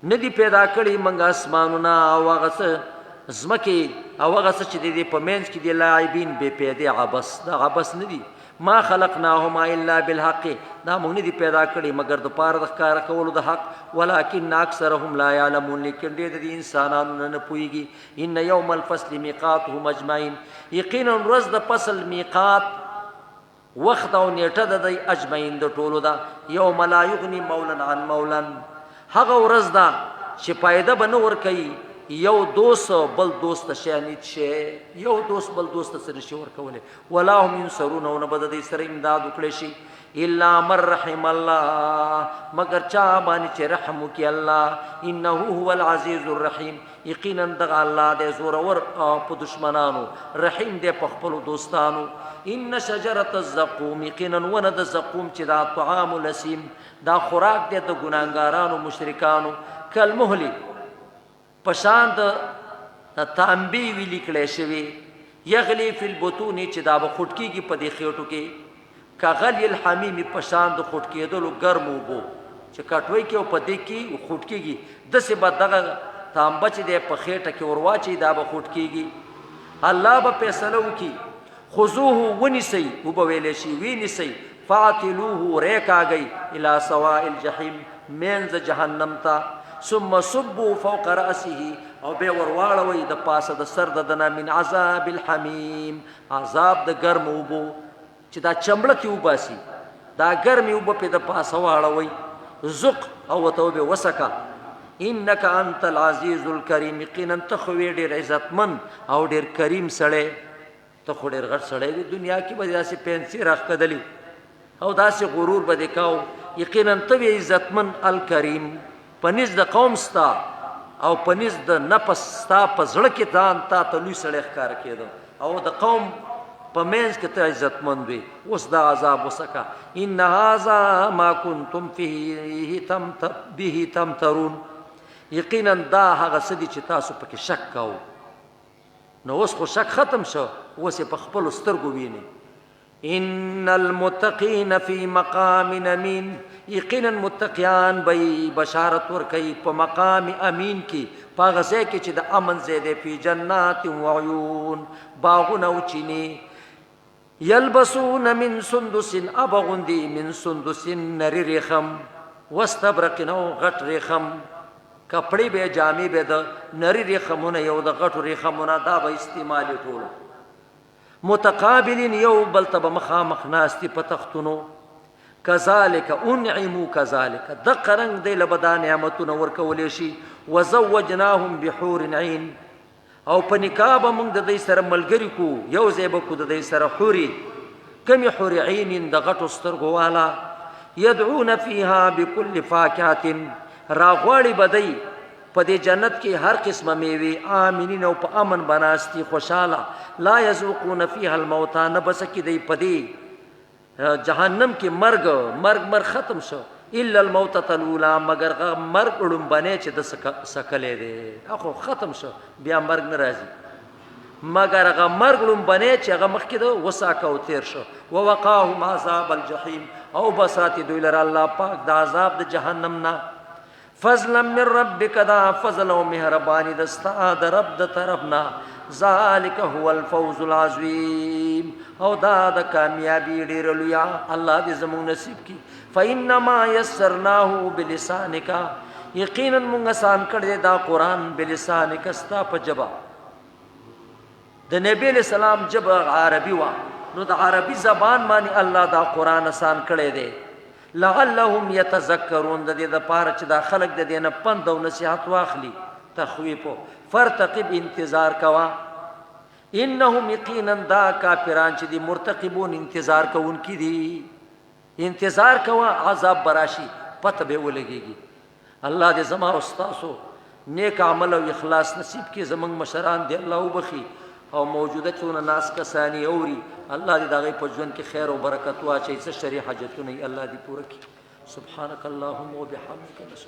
ندی پیدا کړی منګ اسمانونه او هغه زمکه او هغه چې دی په مینس کې دی لاعبین به پیدا عبس دا عبس ندی ما خلقناهما الا بالحق دا موږ نه دي پیدا کړی مگر د پاره د ښکار کولو د حق ولکن اکثرهم لا يعلمون لیکن ډېر د انسانانو نه پوهیږي ان يوم الفصل ميقاتهم اجمعين یقینا ورځ د فصل میقات وخت او نیټه د دی اجمعين د ټولو دا یوم لا یغني مولا عن مولا هغه ورځ دا چې پایده بنور کوي یو دوست بل دوست شانیت شي یو دوست بل دوست سره شي ور کوله ولا هم ينصرون او نه بد دي سره امداد وکړي شي الا من رحم الله مگر چا باندې چې رحم وکي الله انه هو العزيز الرحيم یقینا دغه الله دې زور ور په دشمنانو رحیم دې په خپل دوستانو ان شجره الزقوم یقینا ونه د زقوم چې دا طعام الاسیم دا خوراک دې د ګناګارانو مشرکانو کلمهلی پشان د تانبی ویلی کړي شوی یغلی فی البطون چې دا به خټ کیږي په دې خېټو کې کغلی الحمیم پشان د خټ کېدلو ګرم وبو چې کټوي کې او په دې کې خټ کیږي د څه بعد دغه تانبه چې د په خېټه کې ورواچي دا به خټ کیږي الله به فیصله وکي خذوه ونسی وب ویلې شي وینسی فاعتلوه ریکاږي الی سواء الجحیم منز جهنم تا ثم صبوا فوق رأسه او به ورواړوي د پاسه د سر دنا من عذاب الحمیم عذاب د ګرم وبو چې دا چمړه کې وباسي دا ګرم وب په د پاسه واړوي زق او توبه وسکا انك انت العزيز الكريم یقینا ته خو ډېر عزتمن او ډېر کریم سړی ته خو ډېر غټ سړی د دنیا کې به داسې پنسي راخ کدلی او داسې غرور به وکاو یقینا ته عزتمن الکریم پنځ د قوم ستا او پنځ د نفس ستا په زړه کې ځان تا ته لوی سړی ښکار کېدو او د قوم په منځ کې ته عزتمند وي اوس دا عذاب وسکه ان هذا ما كنتم به تمترون یقینا دا هغه څه دي چې تاسو پکې شک کوو نو اوس خو شک ختم شو اوس په خپل سترګو ویني ان المتقین فی مقام امین، یقینا متقیان بی بشارت ورکی په مقام امین کی، پاغه ځای کې چې د امن ځای دی، فی جنات و عیون، باغونه او چینې، یلبسون من سندس، ابغندی من سندس نری ریخم، واستبرق نو غټ ریخم، کپڑی به جامې به د نری ریخمونه یو د غټو ریخمونه دا به استعمال ټول، متقابلین یو بل ته به مخامخ ناستي په تختونو، کذالک انعموا، کذالک د قرنګ دی لبدا نعمتونه ورکولې شي، وزوجناهم بحور عین، او په نکاح به موږ د دې سره ملګری کو، یو ځای به کو د دې سره حوري، کمی حور عین د غټو سترګو والا، یدعون فیها بكل فاکهة، راغواړي بدی په دې جنت کې هر قسمه میوه، آمنین او په امن بناستی خوشاله، لا یذوقون فیها الموت، نه بس کې دی په دې جهنم کې مرګ ختم شو، الا الموتة الاولى، مگر مرګ لومبنه چې د سکلې دی اخو ختم شو، بیا مرګ ناراضي، مگر هغه مرګ لومبنه چې هغه مخکې د وساکه او تیر شو، ووقاهم عذاب الجحیم، او بساتی دوی لره الله پاک د عذاب د جهنم نه، فضلا من ربک، دا فضل او مهربانی دستا د رب د طرفنا، ذالک هو الفوز العظیم، او دا د کامیابی ډیر لویا، الله دې زموږ نصیب کی، فانما یسرناه بلسانک، یقینا موږ آسان کړی دا قران بلسانک، استا په جبا د نبی علیہ السلام جبا عربی وا، نو د عربی زبان باندې الله دا قران آسان کړی دی، لعلهم يتذكرون، د دې د پاره چې دا خلق د دې نه پند او نصيحت واخلي، تخویف، فرتقب انتظار کوا، انهم یقینا دا کافران چې دي مرتقبون انتظار کوونکي دي، انتظار کوا عذاب براشي پته به ولګيږي، الله دې زما او تاسو نیک عمل او اخلاص نصیب کړي، زمنګ مشران دې الله وبخي، او موجوده څونه ناس کسانی اوري، الله دې دغه په ژوند کې خیر او برکت واچي، څه شری حاجتونه الله دې پوره کړي، سبحانك اللهم وبحمدك.